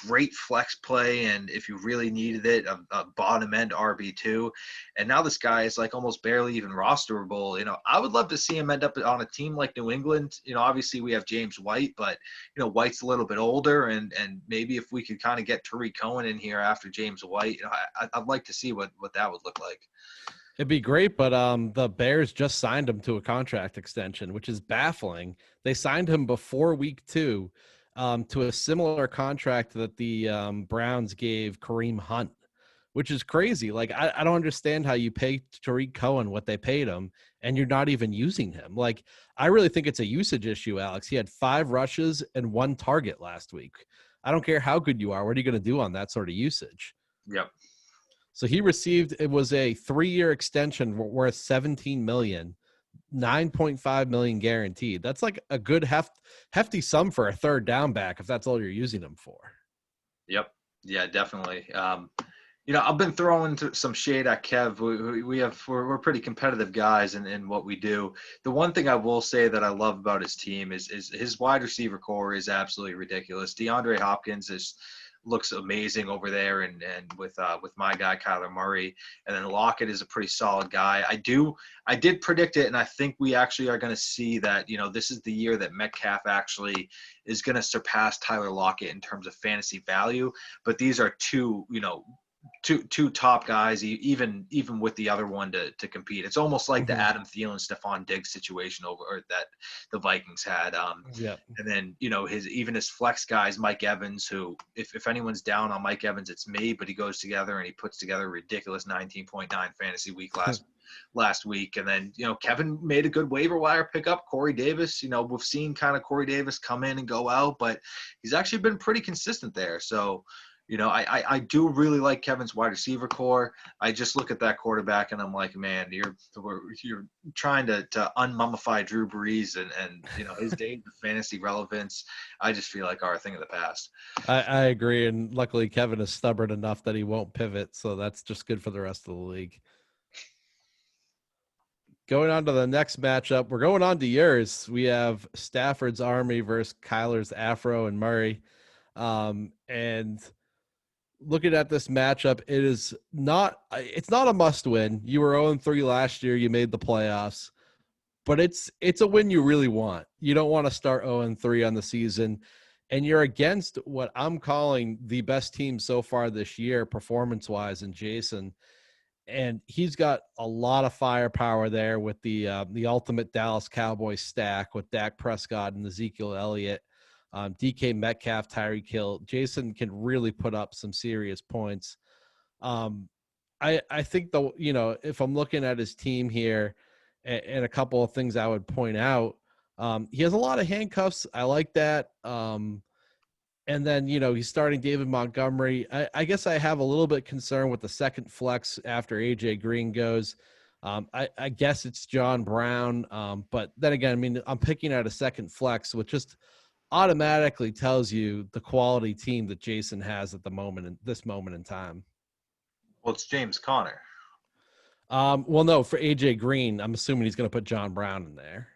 great flex play, and if you really needed it, a bottom end RB2. And now this guy is like almost barely even rosterable. I would love to see him end up on a team like New England. Obviously we have James White, but White's a little bit older, and maybe if we could kind of get Tariq Cohen in here after James White, I'd like to see what that would look like. It'd be great, but the Bears just signed him to a contract extension, which is baffling. They signed him before week 2 to a similar contract that the Browns gave Kareem Hunt, which is crazy. Like, I don't understand how you pay Tariq Cohen what they paid him and you're not even using him. Like, I really think it's a usage issue, Alex. He had 5 rushes and 1 target last week. I don't care how good you are. What are you going to do on that sort of usage? Yep. So he received, it was a 3-year extension worth $17 million, $9.5 million guaranteed. That's like a good hefty sum for a third down back if that's all you're using him for. Yep. Yeah, definitely. I've been throwing some shade at Kev. We're pretty competitive guys in what we do. The one thing I will say that I love about his team is his wide receiver core is absolutely ridiculous. DeAndre Hopkins looks amazing over there, and with my guy Kyler Murray, and then Lockett is a pretty solid guy. I did predict it, and I think we actually are going to see that. This is the year that Metcalf actually is going to surpass Tyler Lockett in terms of fantasy value. But these are two top guys, even with the other one to compete. It's almost like the Adam Thielen, Stephon Diggs situation that the Vikings had. And then, his flex guys, Mike Evans, who if anyone's down on Mike Evans, it's me, but he goes together and he puts together a ridiculous 19.9 fantasy week last week. And then, Kevin made a good waiver wire pickup, Corey Davis. We've seen kind of Corey Davis come in and go out, but he's actually been pretty consistent there. So, I do really like Kevin's wide receiver core. I just look at that quarterback and I'm like, man, you're trying to unmummify Drew Brees and his days of fantasy relevance, I just feel like are a thing of the past. I agree, and luckily Kevin is stubborn enough that he won't pivot, so that's just good for the rest of the league. Going on to the next matchup, we're going on to yours. We have Stafford's Army versus Kyler's Afro and Murray, and looking at this matchup, it's not a must win. You were 0-3 last year. You made the playoffs, but it's a win you really want. You don't want to start 0-3 on the season, and you're against what I'm calling the best team so far this year, performance-wise, in Jason. And he's got a lot of firepower there with the ultimate Dallas Cowboys stack with Dak Prescott and Ezekiel Elliott. DK Metcalf, Tyreek Hill. Jason can really put up some serious points. I think if I'm looking at his team here and a couple of things I would point out, he has a lot of handcuffs. I like that. And then, he's starting David Montgomery. I guess I have a little bit concern with the second flex after AJ Green goes. I guess it's John Brown. But then again, I'm picking out a second flex, which just automatically tells you the quality team that Jason has at this moment in time. Well, it's James Conner. Well, no, for AJ Green, I'm assuming he's going to put John Brown in there.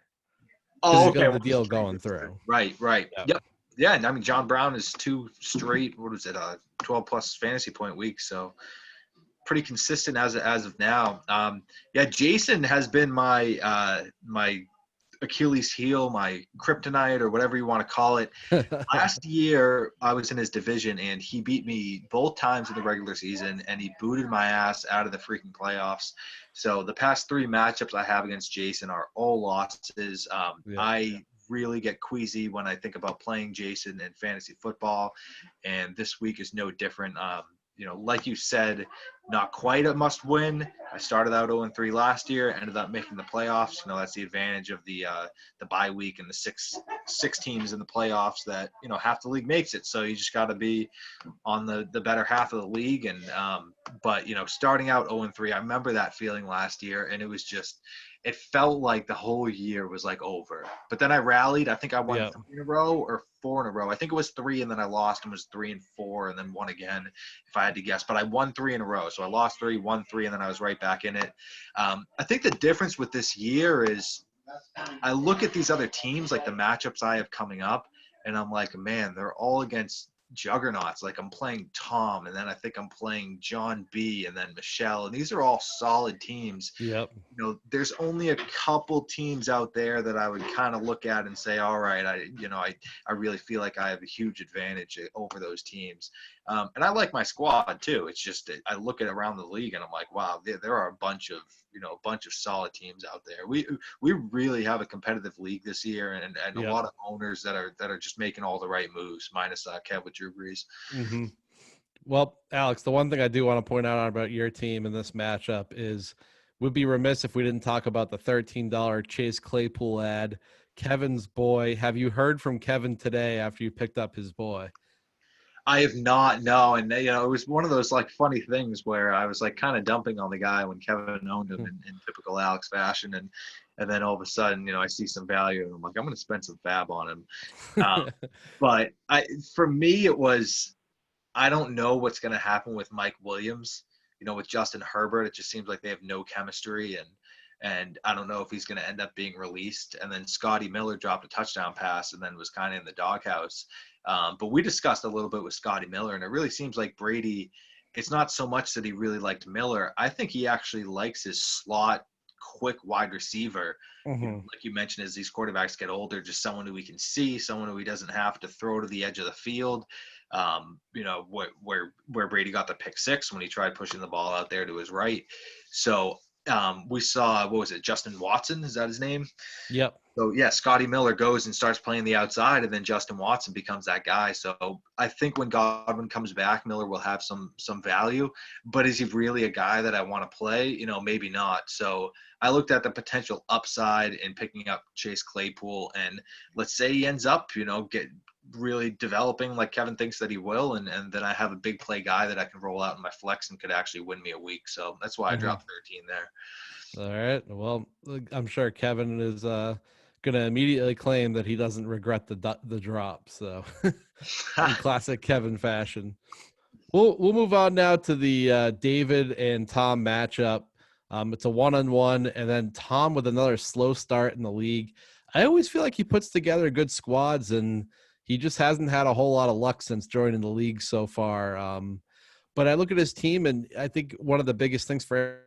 Oh, okay. The deal going through. Right. Yep. Yeah, and John Brown is 2 straight. 12 plus fantasy point weeks. So pretty consistent as of now. Jason has been my Achilles heel, my kryptonite, or whatever you want to call it. Last year, I was in his division, and he beat me both times in the regular season, and he booted my ass out of the freaking playoffs. So the past 3 matchups I have against Jason are all losses. I really get queasy when I think about playing Jason in fantasy football, and this week is no different. Like you said, not quite a must win. I started out 0-3 last year, ended up making the playoffs. That's the advantage of the bye week and the six teams in the playoffs that, half the league makes it. So you just got to be on the better half of the league. And, but starting out 0-3, I remember that feeling last year, and it felt like the whole year was like over. But then I rallied. I think I won 3 in a row or 4 in a row. I think it was 3, and then I lost and was 3-4, and then won again, if I had to guess. But I won 3 in a row. So I lost 3, won 3, and then I was right back in it. I think the difference with this year is I look at these other teams, like the matchups I have coming up, and I'm like, man, they're all against juggernauts. Like I'm playing Tom, and then I think I'm playing John B, and then Michelle, and these are all solid teams. Yep. There's only a couple teams out there that I would kind of look at and say, all right, I really feel like I have a huge advantage over those teams. And I like my squad too. It's just I look at around the league and I'm like, wow, there are a bunch of solid teams out there. We really have a competitive league this year, and a Yep. lot of owners that are just making all the right moves. Minus Kev with Drew Brees. Mm-hmm. Well, Alex, the one thing I do want to point out about your team in this matchup is would be remiss if we didn't talk about the $13 Chase Claypool ad. Kevin's boy. Have you heard from Kevin today after you picked up his boy? I have not, no, and it was one of those like funny things where I was like kind of dumping on the guy when Kevin owned him in typical Alex fashion, and then all of a sudden, I see some value, and I'm like, I'm going to spend some fab on him. But for me, it was I don't know what's going to happen with Mike Williams. With Justin Herbert, it just seems like they have no chemistry, and I don't know if he's going to end up being released. And then Scotty Miller dropped a touchdown pass and then was kind of in the doghouse. But we discussed a little bit with Scotty Miller, and it really seems like Brady, it's not so much that he really liked Miller. I think he actually likes his slot, quick wide receiver. Mm-hmm. Like you mentioned, as these quarterbacks get older, just someone who he can see, someone who he doesn't have to throw to the edge of the field. Where Brady got the pick six when he tried pushing the ball out there to his right. So we saw, what was it, Justin Watson? Is that his name? Yep. So, yeah, Scotty Miller goes and starts playing the outside, and then Justin Watson becomes that guy. So I think when Godwin comes back, Miller will have some value. But is he really a guy that I want to play? Maybe not. So I looked at the potential upside in picking up Chase Claypool, and let's say he ends up, get really developing like Kevin thinks that he will, and then I have a big play guy that I can roll out in my flex and could actually win me a week. So that's why I dropped 13 there. All right. Well, I'm sure Kevin is going to immediately claim that he doesn't regret the drop. So, in classic Kevin fashion, we'll move on now to the David and Tom matchup. It's a 1-on-1, and then Tom with another slow start in the league. I always feel like he puts together good squads, and he just hasn't had a whole lot of luck since joining the league so far. But I look at his team, and I think one of the biggest things for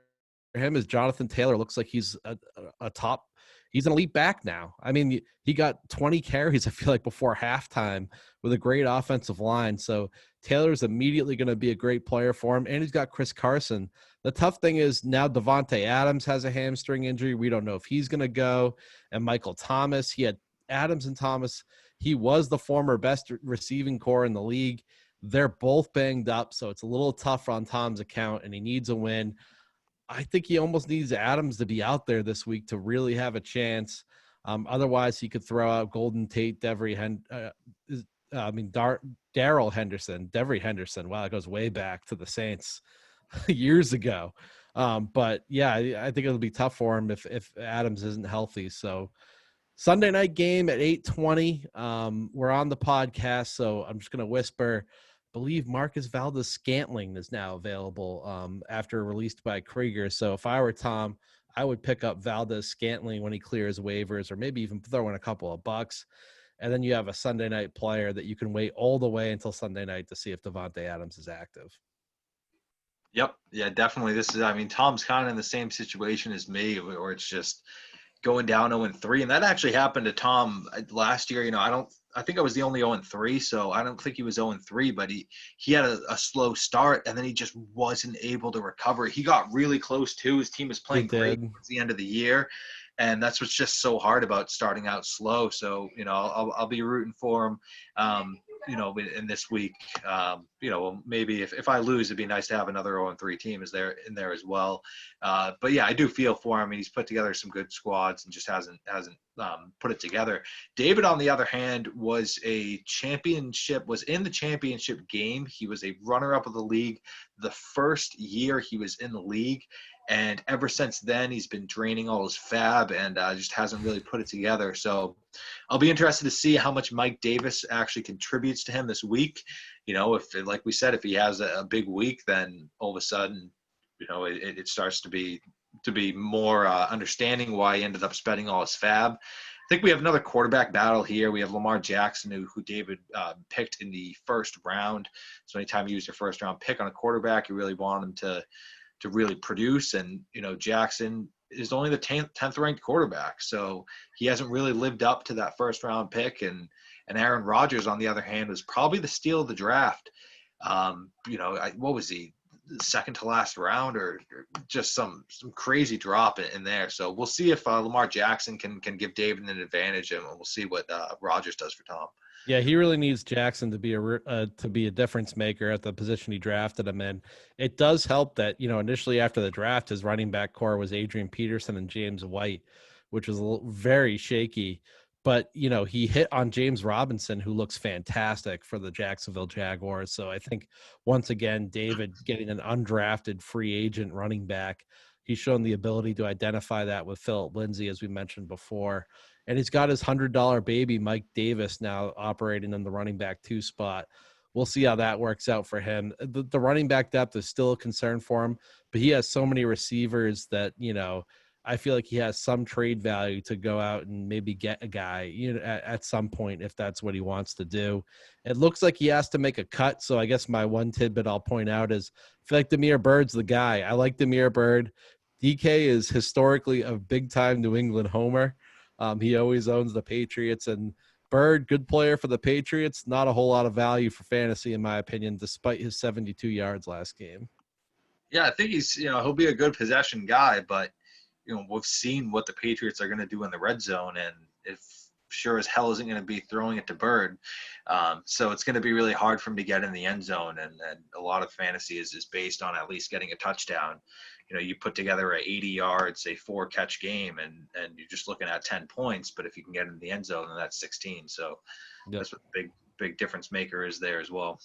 him is Jonathan Taylor looks like he's a top. He's an elite back now. I mean, he got 20 carries, I feel like, before halftime with a great offensive line. So Taylor's immediately going to be a great player for him. And he's got Chris Carson. The tough thing is now Devontae Adams has a hamstring injury. We don't know if he's going to go. And Michael Thomas, he had Adams and Thomas. He was the former best receiving core in the league. They're both banged up, so it's a little tough on Tom's account, and he needs a win. I think he almost needs Adams to be out there this week to really have a chance. Otherwise, he could throw out Golden Tate, Darrell Henderson, Devery Henderson. Wow, it goes way back to the Saints years ago. But yeah, I think it'll be tough for him if Adams isn't healthy. So Sunday night game at 8:20. We're on the podcast, so I'm just going to whisper. I believe Marcus Valdez-Scantling is now available after released by Krieger. So if I were Tom, I would pick up Valdez-Scantling when he clears waivers, or maybe even throw in a couple of bucks. And then you have a Sunday night player that you can wait all the way until Sunday night to see if Devontae Adams is active. Yep. Yeah, definitely. Tom's kind of in the same situation as me, where it's just going down 0-3, and that actually happened to Tom last year. I think I was the only 0-3, so I don't think he was 0-3, but he had a slow start, and then he just wasn't able to recover. He got really close too. His team was playing great towards the end of the year, and that's what's just so hard about starting out slow. So I'll be rooting for him. In this week, maybe if I lose, it'd be nice to have another 0-3 team in there as well. But yeah, I do feel for him. He's put together some good squads and just hasn't put it together. David, on the other hand, was in the championship game. He was a runner-up of the league the first year he was in the league. And ever since then, he's been draining all his fab and just hasn't really put it together. So I'll be interested to see how much Mike Davis actually contributes to him this week. If, like we said, if he has a big week, then all of a sudden, it starts to be more understanding why he ended up spending all his fab. think we have another quarterback battle here. We have Lamar Jackson, who David picked in the first round. So anytime you use your first round pick on a quarterback, you really want him to really produce. And Jackson is only the 10th ranked quarterback, so he hasn't really lived up to that first round pick. And Aaron Rodgers, on the other hand, was probably the steal of the draft. What was he? Second to last round, or just some crazy drop in there. So we'll see if Lamar Jackson can give David an advantage, and we'll see what Rodgers does for Tom. Yeah, he really needs Jackson to be a difference maker at the position he drafted him in. It does help that initially after the draft, his running back core was Adrian Peterson and James White, which was very shaky. But he hit on James Robinson, who looks fantastic for the Jacksonville Jaguars. So I think once again, David getting an undrafted free agent running back, he's shown the ability to identify that with Philip Lindsay, as we mentioned before. And he's got his $100 baby, Mike Davis, now operating in the running back 2 spot. We'll see how that works out for him. The running back depth is still a concern for him, but he has so many receivers that, I feel like he has some trade value to go out and maybe get a guy, at some point, if that's what he wants to do. It looks like he has to make a cut. So I guess my one tidbit I'll point out is I feel like Damiere Byrd's the guy. I like Damiere Byrd. DK is historically a big time New England homer. He always owns the Patriots, and Bird, good player for the Patriots, not a whole lot of value for fantasy, in my opinion, despite his 72 yards last game. Yeah, I think he'll be a good possession guy, but we've seen what the Patriots are going to do in the red zone, and if sure as hell isn't going to be throwing it to Bird. So it's going to be really hard for him to get in the end zone, and a lot of fantasy is based on at least getting a touchdown. You put together a 80-yard, say 4-catch game, and you're just looking at 10 points. But if you can get in the end zone, then that's 16. So That's what the big difference maker is there as well.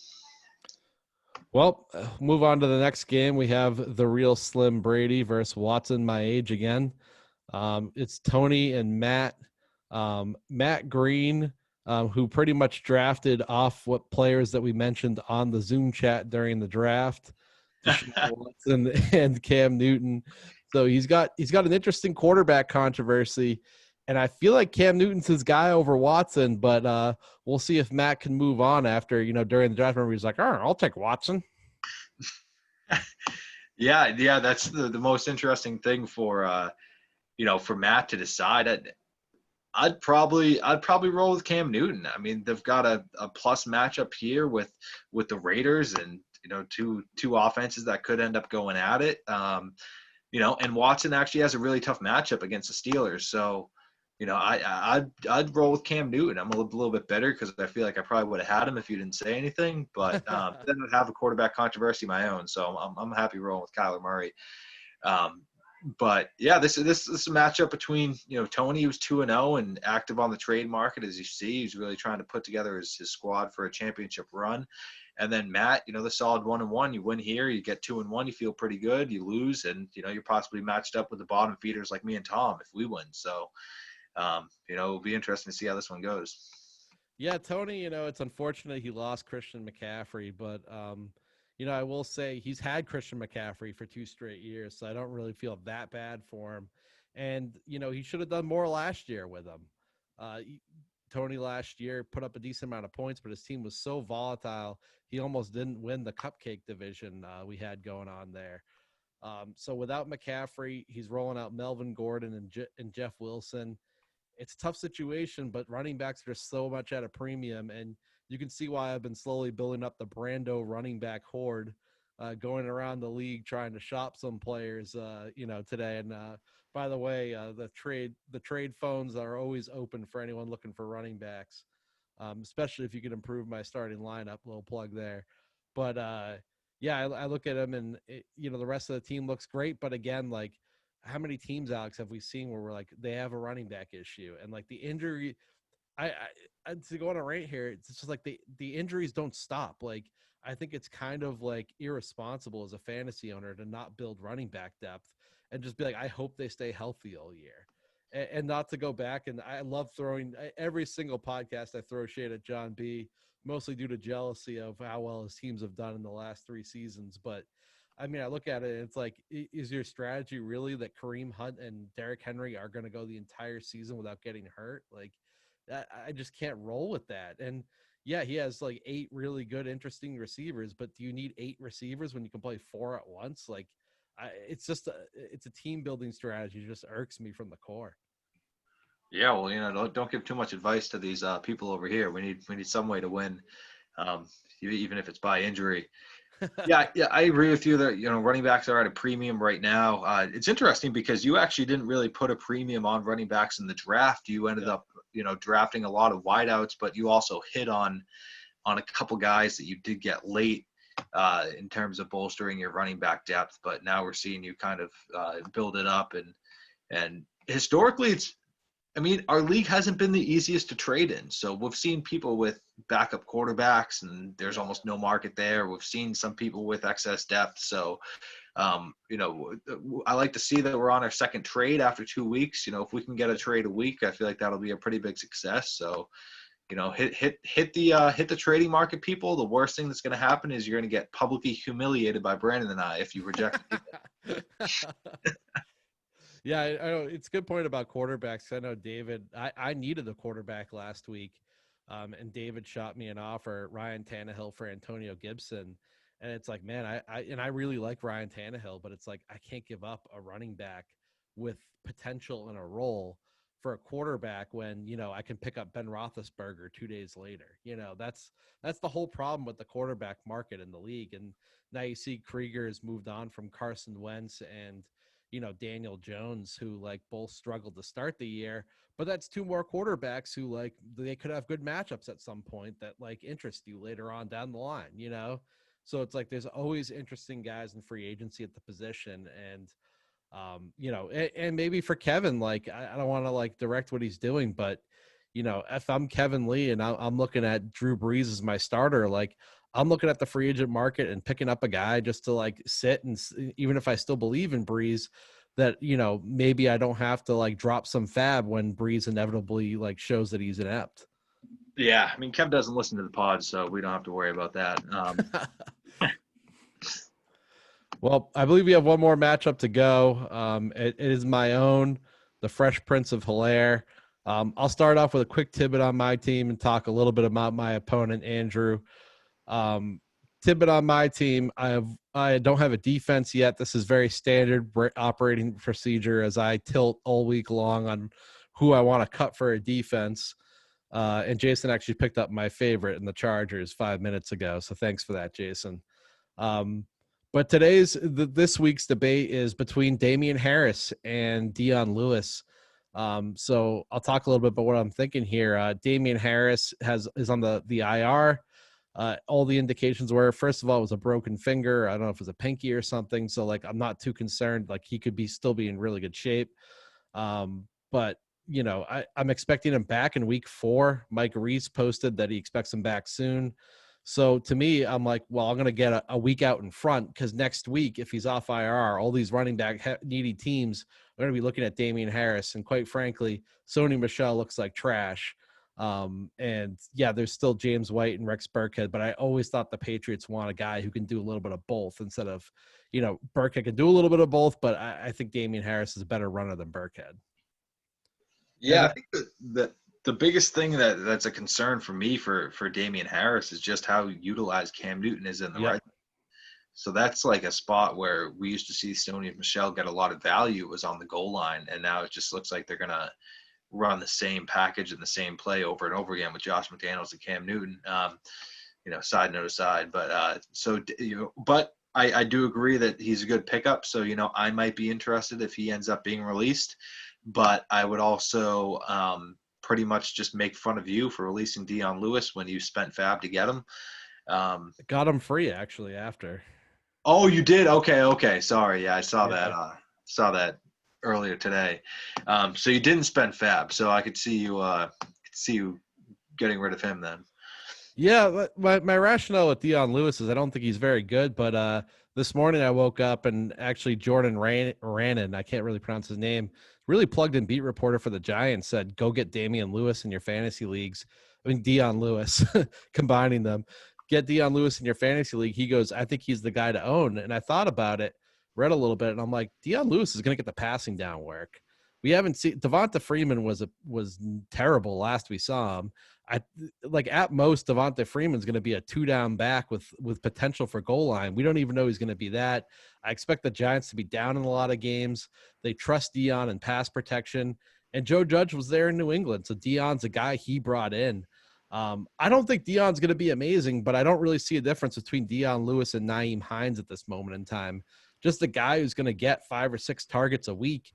Well, move on to the next game. We have the real Slim Brady versus Watson, my age again. It's Tony and Matt. Matt Green, who pretty much drafted off what players that we mentioned on the Zoom chat during the draft. Watson and Cam Newton. So he's got an interesting quarterback controversy, and I feel like Cam Newton's his guy over Watson, but we'll see if Matt can move on after, during the draft. Remember, he's like, all right, I'll take Watson. Yeah, that's the most interesting thing for for Matt to decide. I'd probably roll with Cam Newton. I mean, they've got a plus matchup here with the Raiders, and two offenses that could end up going at it. And Watson actually has a really tough matchup against the Steelers. So, I'd roll with Cam Newton. I'm a little bit better because I feel like I probably would have had him if you didn't say anything. But then I'd have a quarterback controversy of my own. So I'm happy rolling with Kyler Murray. But yeah, this is a matchup between Tony, who's 2-0 and active on the trade market, as you see. He's really trying to put together his squad for a championship run. And then Matt, the solid 1-1. You win here, you get 2-1, you feel pretty good. You lose, and you're possibly matched up with the bottom feeders like me and Tom if we win. So, it'll be interesting to see how this one goes. Yeah, Tony, it's unfortunate he lost Christian McCaffrey, but I will say he's had Christian McCaffrey for 2 straight years, so I don't really feel that bad for him. And he should have done more last year with him. Tony last year put up a decent amount of points, but his team was so volatile, he almost didn't win the cupcake division we had going on there. So without McCaffrey, he's rolling out Melvin Gordon and Jeff Wilson. It's a tough situation, but running backs are so much at a premium, and you can see why I've been slowly building up the Brando running back horde, going around the league trying to shop some players, today. And by the way, the trade phones are always open for anyone looking for running backs, especially if you can improve my starting lineup. Little plug there, but yeah, I look at them, and the rest of the team looks great, but again, like, how many teams, Alex, have we seen where we're like, they have a running back issue, and like the injury, I to go on a rant here, it's just like the injuries don't stop. Like, I think it's kind of like irresponsible as a fantasy owner to not build running back depth and just be like, I hope they stay healthy all year, and not to go back. And I love throwing every single podcast, I throw shade at John B, mostly due to jealousy of how well his teams have done in the last 3 seasons, but I mean, I look at it and it's like, is your strategy really that Kareem Hunt and Derrick Henry are going to go the entire season without getting hurt? Like, I just can't roll with that. And yeah, he has like 8 really good, interesting receivers, but do you need 8 receivers when you can play 4 at once? Like, it's just it's a team building strategy. It just irks me from the core. Yeah, well, don't give too much advice to these people over here. We need some way to win, um, even if it's by injury. Yeah, I agree with you that running backs are at a premium right now. It's interesting because you actually didn't really put a premium on running backs in the draft. You ended Yeah. up drafting a lot of wideouts, but you also hit on a couple guys that you did get late in terms of bolstering your running back depth. But now we're seeing you kind of build it up, and historically it's. I mean, our league hasn't been the easiest to trade in. So we've seen people with backup quarterbacks, and there's Yeah. almost no market there. We've seen some people with excess depth. So, I like to see that we're on our second trade after 2 weeks. If we can get a trade a week, I feel like that'll be a pretty big success. So, hit the trading market, people. The worst thing that's going to happen is you're going to get publicly humiliated by Brandon and I if you reject it. Yeah, I know it's a good point about quarterbacks. I know David, I needed a quarterback last week, and David shot me an offer, Ryan Tannehill for Antonio Gibson. And it's like, man, I really like Ryan Tannehill, but it's like I can't give up a running back with potential in a role for a quarterback when, I can pick up Ben Roethlisberger 2 days later. That's the whole problem with the quarterback market in the league. And now you see Krieger has moved on from Carson Wentz and Daniel Jones, who like both struggled to start the year, but that's 2 more quarterbacks who like they could have good matchups at some point that like interest you later on down the line. So it's like there's always interesting guys in free agency at the position. And and maybe for Kevin, like I don't want to like direct what he's doing, but if I'm Kevin Lee and I'm looking at Drew Brees as my starter, like I'm looking at the free agent market and picking up a guy just to like sit and even if I still believe in Brees, that maybe I don't have to like drop some fab when Brees inevitably like shows that he's inept. Yeah, I mean, Kev doesn't listen to the pod, so we don't have to worry about that. Well, I believe we have one more matchup to go. It is my own, the Fresh Prince of Hilaire. I'll start off with a quick tidbit on my team and talk a little bit about my opponent, Andrew. Tidbit on my team, I don't have a defense yet. This is very standard operating procedure as I tilt all week long on who I want to cut for a defense. And Jason actually picked up my favorite in the Chargers 5 minutes ago. So thanks for that, Jason. But this week's debate is between Damian Harris and Dion Lewis. So I'll talk a little bit about what I'm thinking here. Damian Harris is on the IR. All the indications were, first of all, it was a broken finger. I don't know if it was a pinky or something. So like, I'm not too concerned. Like he could still be in really good shape. But I'm expecting him back in week 4. Mike Reese posted that he expects him back soon. So to me, I'm like, well, I'm going to get a week out in front because next week, if he's off IR, all these running back needy teams are going to be looking at Damian Harris. And quite frankly, Sony Michel looks like trash. And yeah, there's still James White and Rex Burkhead, but I always thought the Patriots want a guy who can do a little bit of both instead of, Burkhead can do a little bit of both, but I think Damian Harris is a better runner than Burkhead. Yeah, I think that the biggest thing that's a concern for me for Damian Harris is just how utilized Cam Newton is in the red. So that's like a spot where we used to see Sony and Michelle get a lot of value was on the goal line, and now it just looks like they're gonna run the same package and the same play over and over again with Josh McDaniels and Cam Newton. Side note aside, but but I do agree that he's a good pickup. So I might be interested if he ends up being released. But I would also pretty much just make fun of you for releasing Dion Lewis when you spent fab to get him. Got him free actually after. Oh, you did? Okay. Sorry. Yeah, I saw that earlier today. So you didn't spend fab, so I could see you getting rid of him then. Yeah, my rationale with Dion Lewis is I don't think he's very good, but this morning I woke up and actually Jordan Rannon, I can't really pronounce his name, really plugged in beat reporter for the Giants, said go get Damian Lewis in your fantasy leagues. I mean Dion Lewis, combining them. get Dion Lewis in your fantasy league, he goes, I think he's the guy to own. And I thought about it, read a little bit, and I'm like, Dion Lewis is going to get the passing down work. We haven't seen Devonta Freeman was terrible last we saw him. I like at most Devonta Freeman's going to be a 2-down back with potential for goal line. We don't even know he's going to be that. I expect the Giants to be down in a lot of games. They trust Dion in pass protection, and Joe Judge was there in New England, so Dion's a guy he brought in. I don't think Dion's going to be amazing, but I don't really see a difference between Dion Lewis and Nyheim Hines at this moment in time. Just a guy who's going to get 5 or 6 targets a week.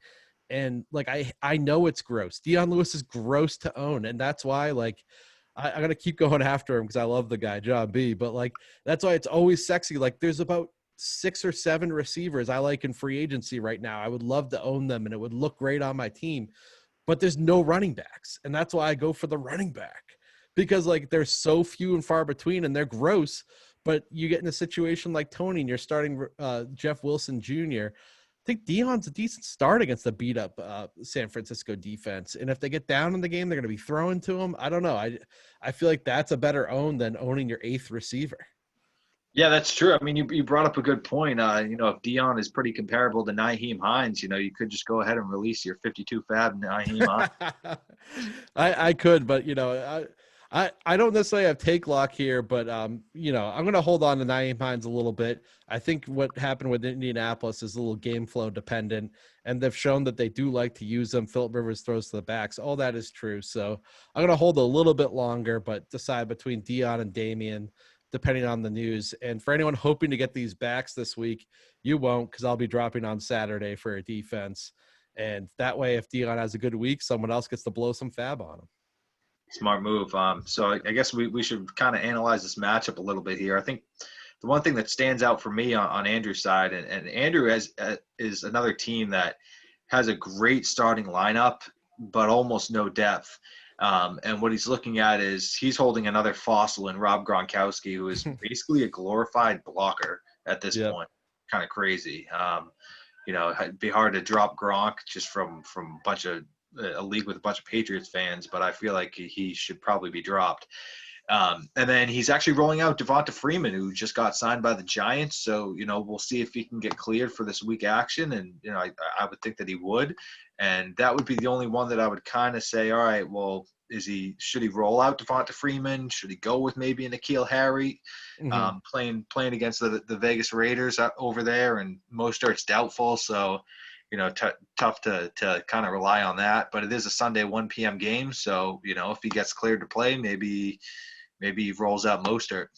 And like, I know it's gross. Dion Lewis is gross to own. And that's why, like, I'm going to keep going after him because I love the guy, John B. But like, that's why it's always sexy. Like, there's about 6 or 7 receivers I like in free agency right now. I would love to own them and it would look great on my team, but there's no running backs. And that's why I go for the running back, because like they're so few and far between and they're gross. But you get in a situation like Tony and you're starting Jeff Wilson Jr. I think Dion's a decent start against the beat up San Francisco defense. And if they get down in the game, they're going to be throwing to him. I don't know. I feel like that's a better own than owning your 8th receiver. Yeah, that's true. I mean, you brought up a good point. If Dion is pretty comparable to Nyheim Hines, you could just go ahead and release your 52 fab Nyheim Hines. I could, but I don't necessarily have take lock here, but I'm going to hold on to Nyheim Hines a little bit. I think what happened with Indianapolis is a little game flow dependent, and they've shown that they do like to use them. Phillip Rivers throws to the backs. All that is true. So I'm going to hold a little bit longer, but decide between Dion and Damian, depending on the news. And for anyone hoping to get these backs this week, you won't, because I'll be dropping on Saturday for a defense. And that way, if Dion has a good week, someone else gets to blow some fab on him. Smart move. So I guess we should kind of analyze this matchup a little bit here. I think the one thing that stands out for me on Andrew's side, and Andrew is another team that has a great starting lineup, but almost no depth. And what he's looking at is he's holding another fossil in Rob Gronkowski, who is basically a glorified blocker at this point. Kind of crazy. It'd be hard to drop Gronk just from a league with a bunch of Patriots fans, but I feel like he should probably be dropped. And then he's actually rolling out Devonta Freeman, who just got signed by the Giants. So, we'll see if he can get cleared for this week action. And, I would think that he would. And that would be the only one that I would kind of say, all right, well, should he roll out Devonta Freeman? Should he go with maybe a N'Keal Harry playing against the Vegas Raiders over there? And Mostert's doubtful. So, tough to kind of rely on that. But it is a Sunday 1 p.m. game. So, if he gets cleared to play, maybe he rolls out Mostert.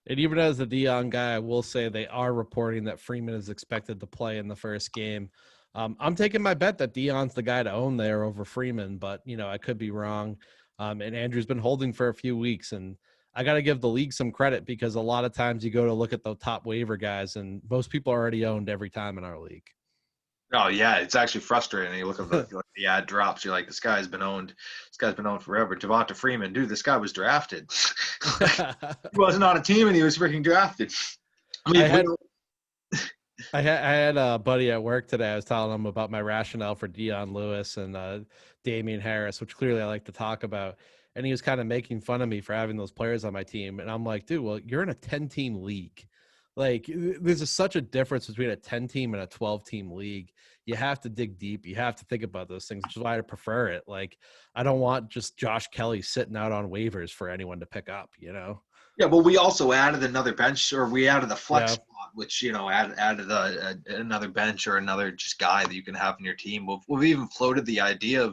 And even as a Dion guy, I will say they are reporting that Freeman is expected to play in the first game. I'm taking my bet that Dion's the guy to own there over Freeman, but, I could be wrong. And Andrew's been holding for a few weeks, and I got to give the league some credit, because a lot of times you go to look at the top waiver guys and most people are already owned every time in our league. Oh yeah, it's actually frustrating. You look at the ad drops. You're like, this guy's been owned. This guy's been owned forever. Devonta Freeman, dude, this guy was drafted. He wasn't on a team and he was freaking drafted. I had a buddy at work today. I was telling him about my rationale for Dion Lewis and Damian Harris, which clearly I like to talk about. And he was kind of making fun of me for having those players on my team. And I'm like, dude, well, you're in a 10-team league. Like, there's such a difference between a 10-team and a 12-team league. You have to dig deep. You have to think about those things, which is why I prefer it. Like, I don't want just Josh Kelly sitting out on waivers for anyone to pick up, Yeah, well, we also added another bench, or we added a flex spot, which, added another bench or another just guy that you can have in your team. We've even floated the idea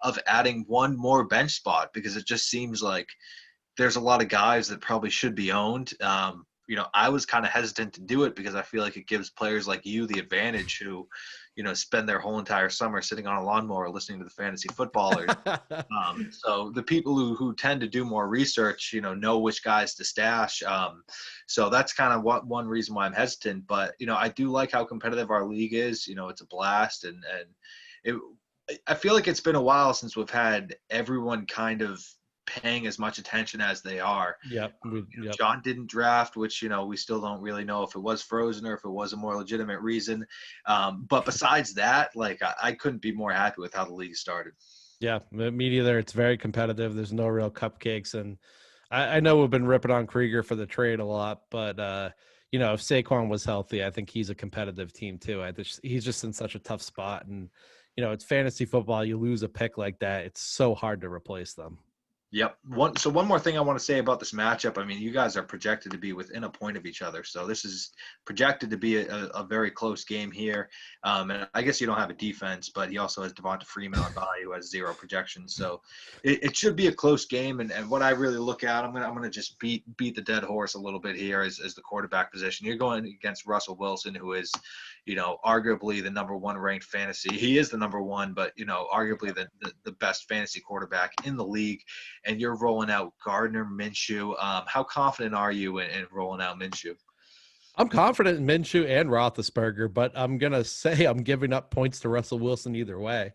of adding one more bench spot, because it just seems like there's a lot of guys that probably should be owned. I was kind of hesitant to do it because I feel like it gives players like you the advantage who, spend their whole entire summer sitting on a lawnmower listening to the fantasy footballers. So the people who tend to do more research, know which guys to stash. So that's kind of one reason why I'm hesitant. But, I do like how competitive our league is. It's a blast. And I feel like it's been a while since we've had everyone kind of paying as much attention as they are. Yep. John didn't draft, which, we still don't really know if it was frozen or if it was a more legitimate reason. But besides that, like, I couldn't be more happy with how the league started. Yeah, me neither. It's very competitive. There's no real cupcakes. And I know we've been ripping on Krieger for the trade a lot, but if Saquon was healthy, I think he's a competitive team too. He's just in such a tough spot, and it's fantasy football. You lose a pick like that, it's so hard to replace them. Yep. One more thing I want to say about this matchup. I mean, you guys are projected to be within a point of each other, so this is projected to be a very close game here. And I guess you don't have a defense, but he also has Devonta Freeman on bye, who has 0 projections. So it should be a close game. And what I really look at, I'm gonna just beat the dead horse a little bit here as the quarterback position. You're going against Russell Wilson, who is, arguably the number 1 ranked fantasy. He is the number 1, but arguably the best fantasy quarterback in the league. And you're rolling out Gardner Minshew. How confident are you in rolling out Minshew? I'm confident in Minshew and Roethlisberger, but I'm gonna say I'm giving up points to Russell Wilson either way,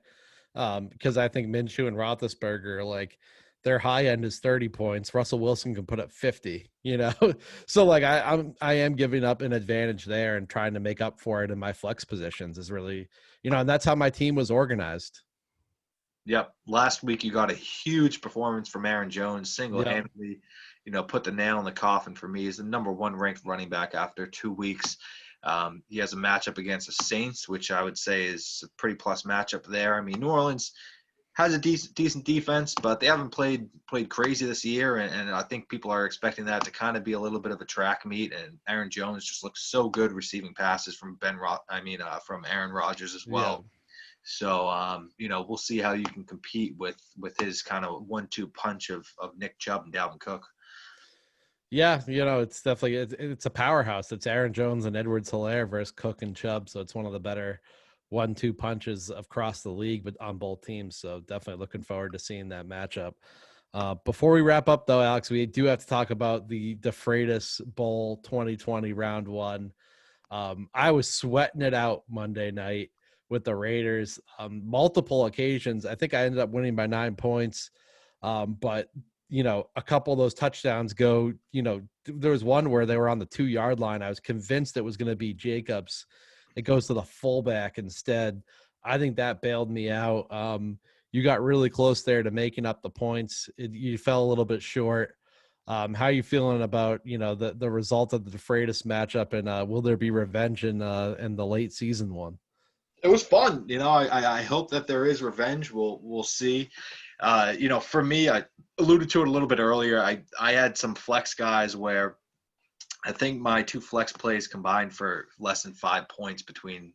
because I think Minshew and Roethlisberger, like, their high end is 30 points. Russell Wilson can put up 50. So like I am giving up an advantage there and trying to make up for it in my flex positions is really, and that's how my team was organized. Yep. Last week you got a huge performance from Aaron Jones, single-handedly, put the nail in the coffin for me. He's the number 1 ranked running back after 2 weeks. He has a matchup against the Saints, which I would say is a pretty plus matchup there. I mean, New Orleans has a decent defense, but they haven't played crazy this year, and I think people are expecting that to kind of be a little bit of a track meet. And Aaron Jones just looks so good receiving passes from from Aaron Rodgers as well. Yeah. So, we'll see how you can compete with his kind of 1-2 punch of Nick Chubb and Dalvin Cook. Yeah, it's definitely it's a powerhouse. It's Aaron Jones and Edwards-Helaire versus Cook and Chubb, so it's one of the better 1-2 punches across the league, but on both teams. So definitely looking forward to seeing that matchup. Before we wrap up, though, Alex, we do have to talk about the DeFreitas Bowl 2020 round 1. I was sweating it out Monday night with the Raiders on multiple occasions. I think I ended up winning by 9 points, but a couple of those touchdowns go, there was one where they were on the 2-yard line. I was convinced it was going to be Jacobs. It goes to the fullback instead. I think that bailed me out. You got really close there to making up the points. You fell a little bit short. How are you feeling about, the result of the DeFreitas matchup, and will there be revenge in the late season one? It was fun. I hope that there is revenge. We'll see. For me, I alluded to it a little bit earlier. I had some flex guys where I think my 2 flex plays combined for less than 5 points between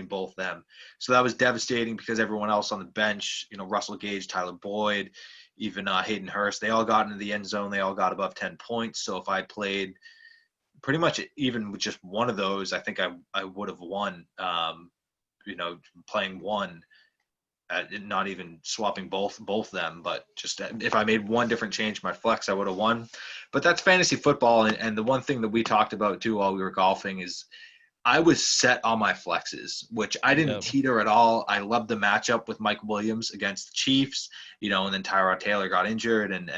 both them. So that was devastating because everyone else on the bench, Russell Gage, Tyler Boyd, even Hayden Hurst, they all got into the end zone. They all got above 10 points. So if I played pretty much even with just one of those, I think I would have won. Playing one, not even swapping both them, but just if I made one different change my flex, I would have won. But that's fantasy football, and the one thing that we talked about too while we were golfing is I was set on my flexes, which I didn't teeter at all. I loved the matchup with Mike Williams against the Chiefs, and then Tyrod Taylor got injured, and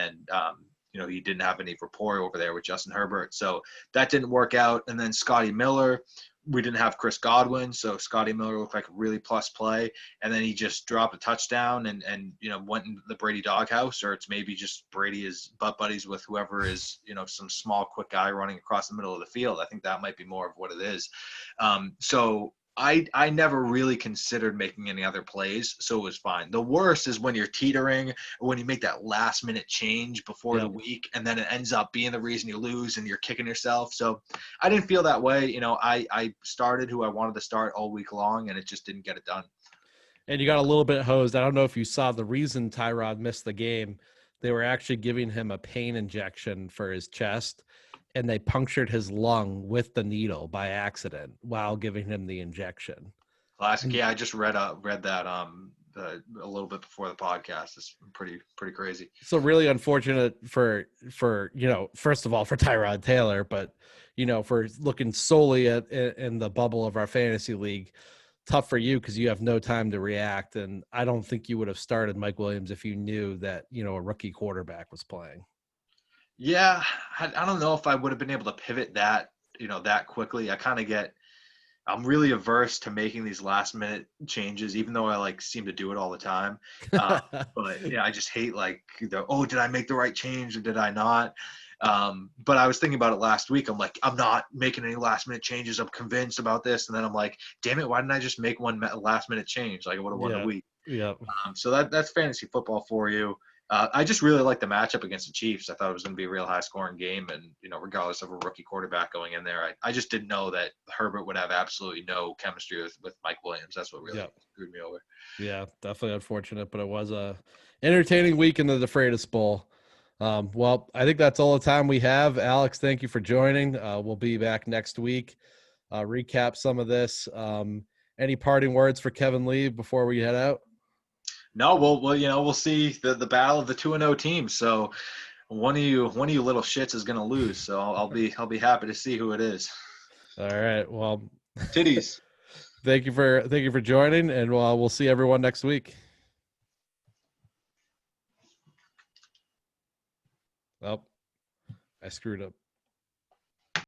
he didn't have any rapport over there with Justin Herbert, so that didn't work out. And then Scotty Miller, we didn't have Chris Godwin, so Scotty Miller looked like a really plus play. And then he just dropped a touchdown and went into the Brady doghouse, or it's maybe just Brady is butt buddies with whoever is, some small, quick guy running across the middle of the field. I think that might be more of what it is. So I never really considered making any other plays, so it was fine. The worst is when you're teetering or when you make that last minute change before the week and then it ends up being the reason you lose and you're kicking yourself. So I didn't feel that way. I started who I wanted to start all week long and it just didn't get it done. And you got a little bit hosed. I don't know if you saw the reason Tyrod missed the game. They were actually giving him a pain injection for his chest, and they punctured his lung with the needle by accident while giving him the injection. Classic. Yeah, I just read that a little bit before the podcast. It's pretty crazy. So really unfortunate for first of all for Tyrod Taylor, but for looking solely at in the bubble of our fantasy league. Tough for you because you have no time to react, and I don't think you would have started Mike Williams if you knew that a rookie quarterback was playing. Yeah, I don't know if I would have been able to pivot that quickly. I kind of get I'm really averse to making these last minute changes, even though I like seem to do it all the time. But yeah, I just hate like did I make the right change or did I not? But I was thinking about it last week. I'm like, I'm not making any last minute changes. I'm convinced about this, and then I'm like, damn it, why didn't I just make one last minute change? Like I would have won the Yeah. week. Yeah. So that's fantasy football for you. I just really like the matchup against the Chiefs. I thought it was going to be a real high scoring game, and regardless of a rookie quarterback going in there, I just didn't know that Herbert would have absolutely no chemistry with Mike Williams. That's what really Yeah. screwed me over. Yeah, definitely unfortunate, but it was a entertaining week in the DeFreitas Bowl. Well, I think that's all the time we have. Alex, thank you for joining. We'll be back next week. Recap some of this. Any parting words for Kevin Lee before we head out? No, we'll see the battle of the 2-0 teams. So one of you little shits is going to lose. So I'll be happy to see who it is. All right. Well, Titties. thank you for joining, and we'll see everyone next week. Oh, I screwed up.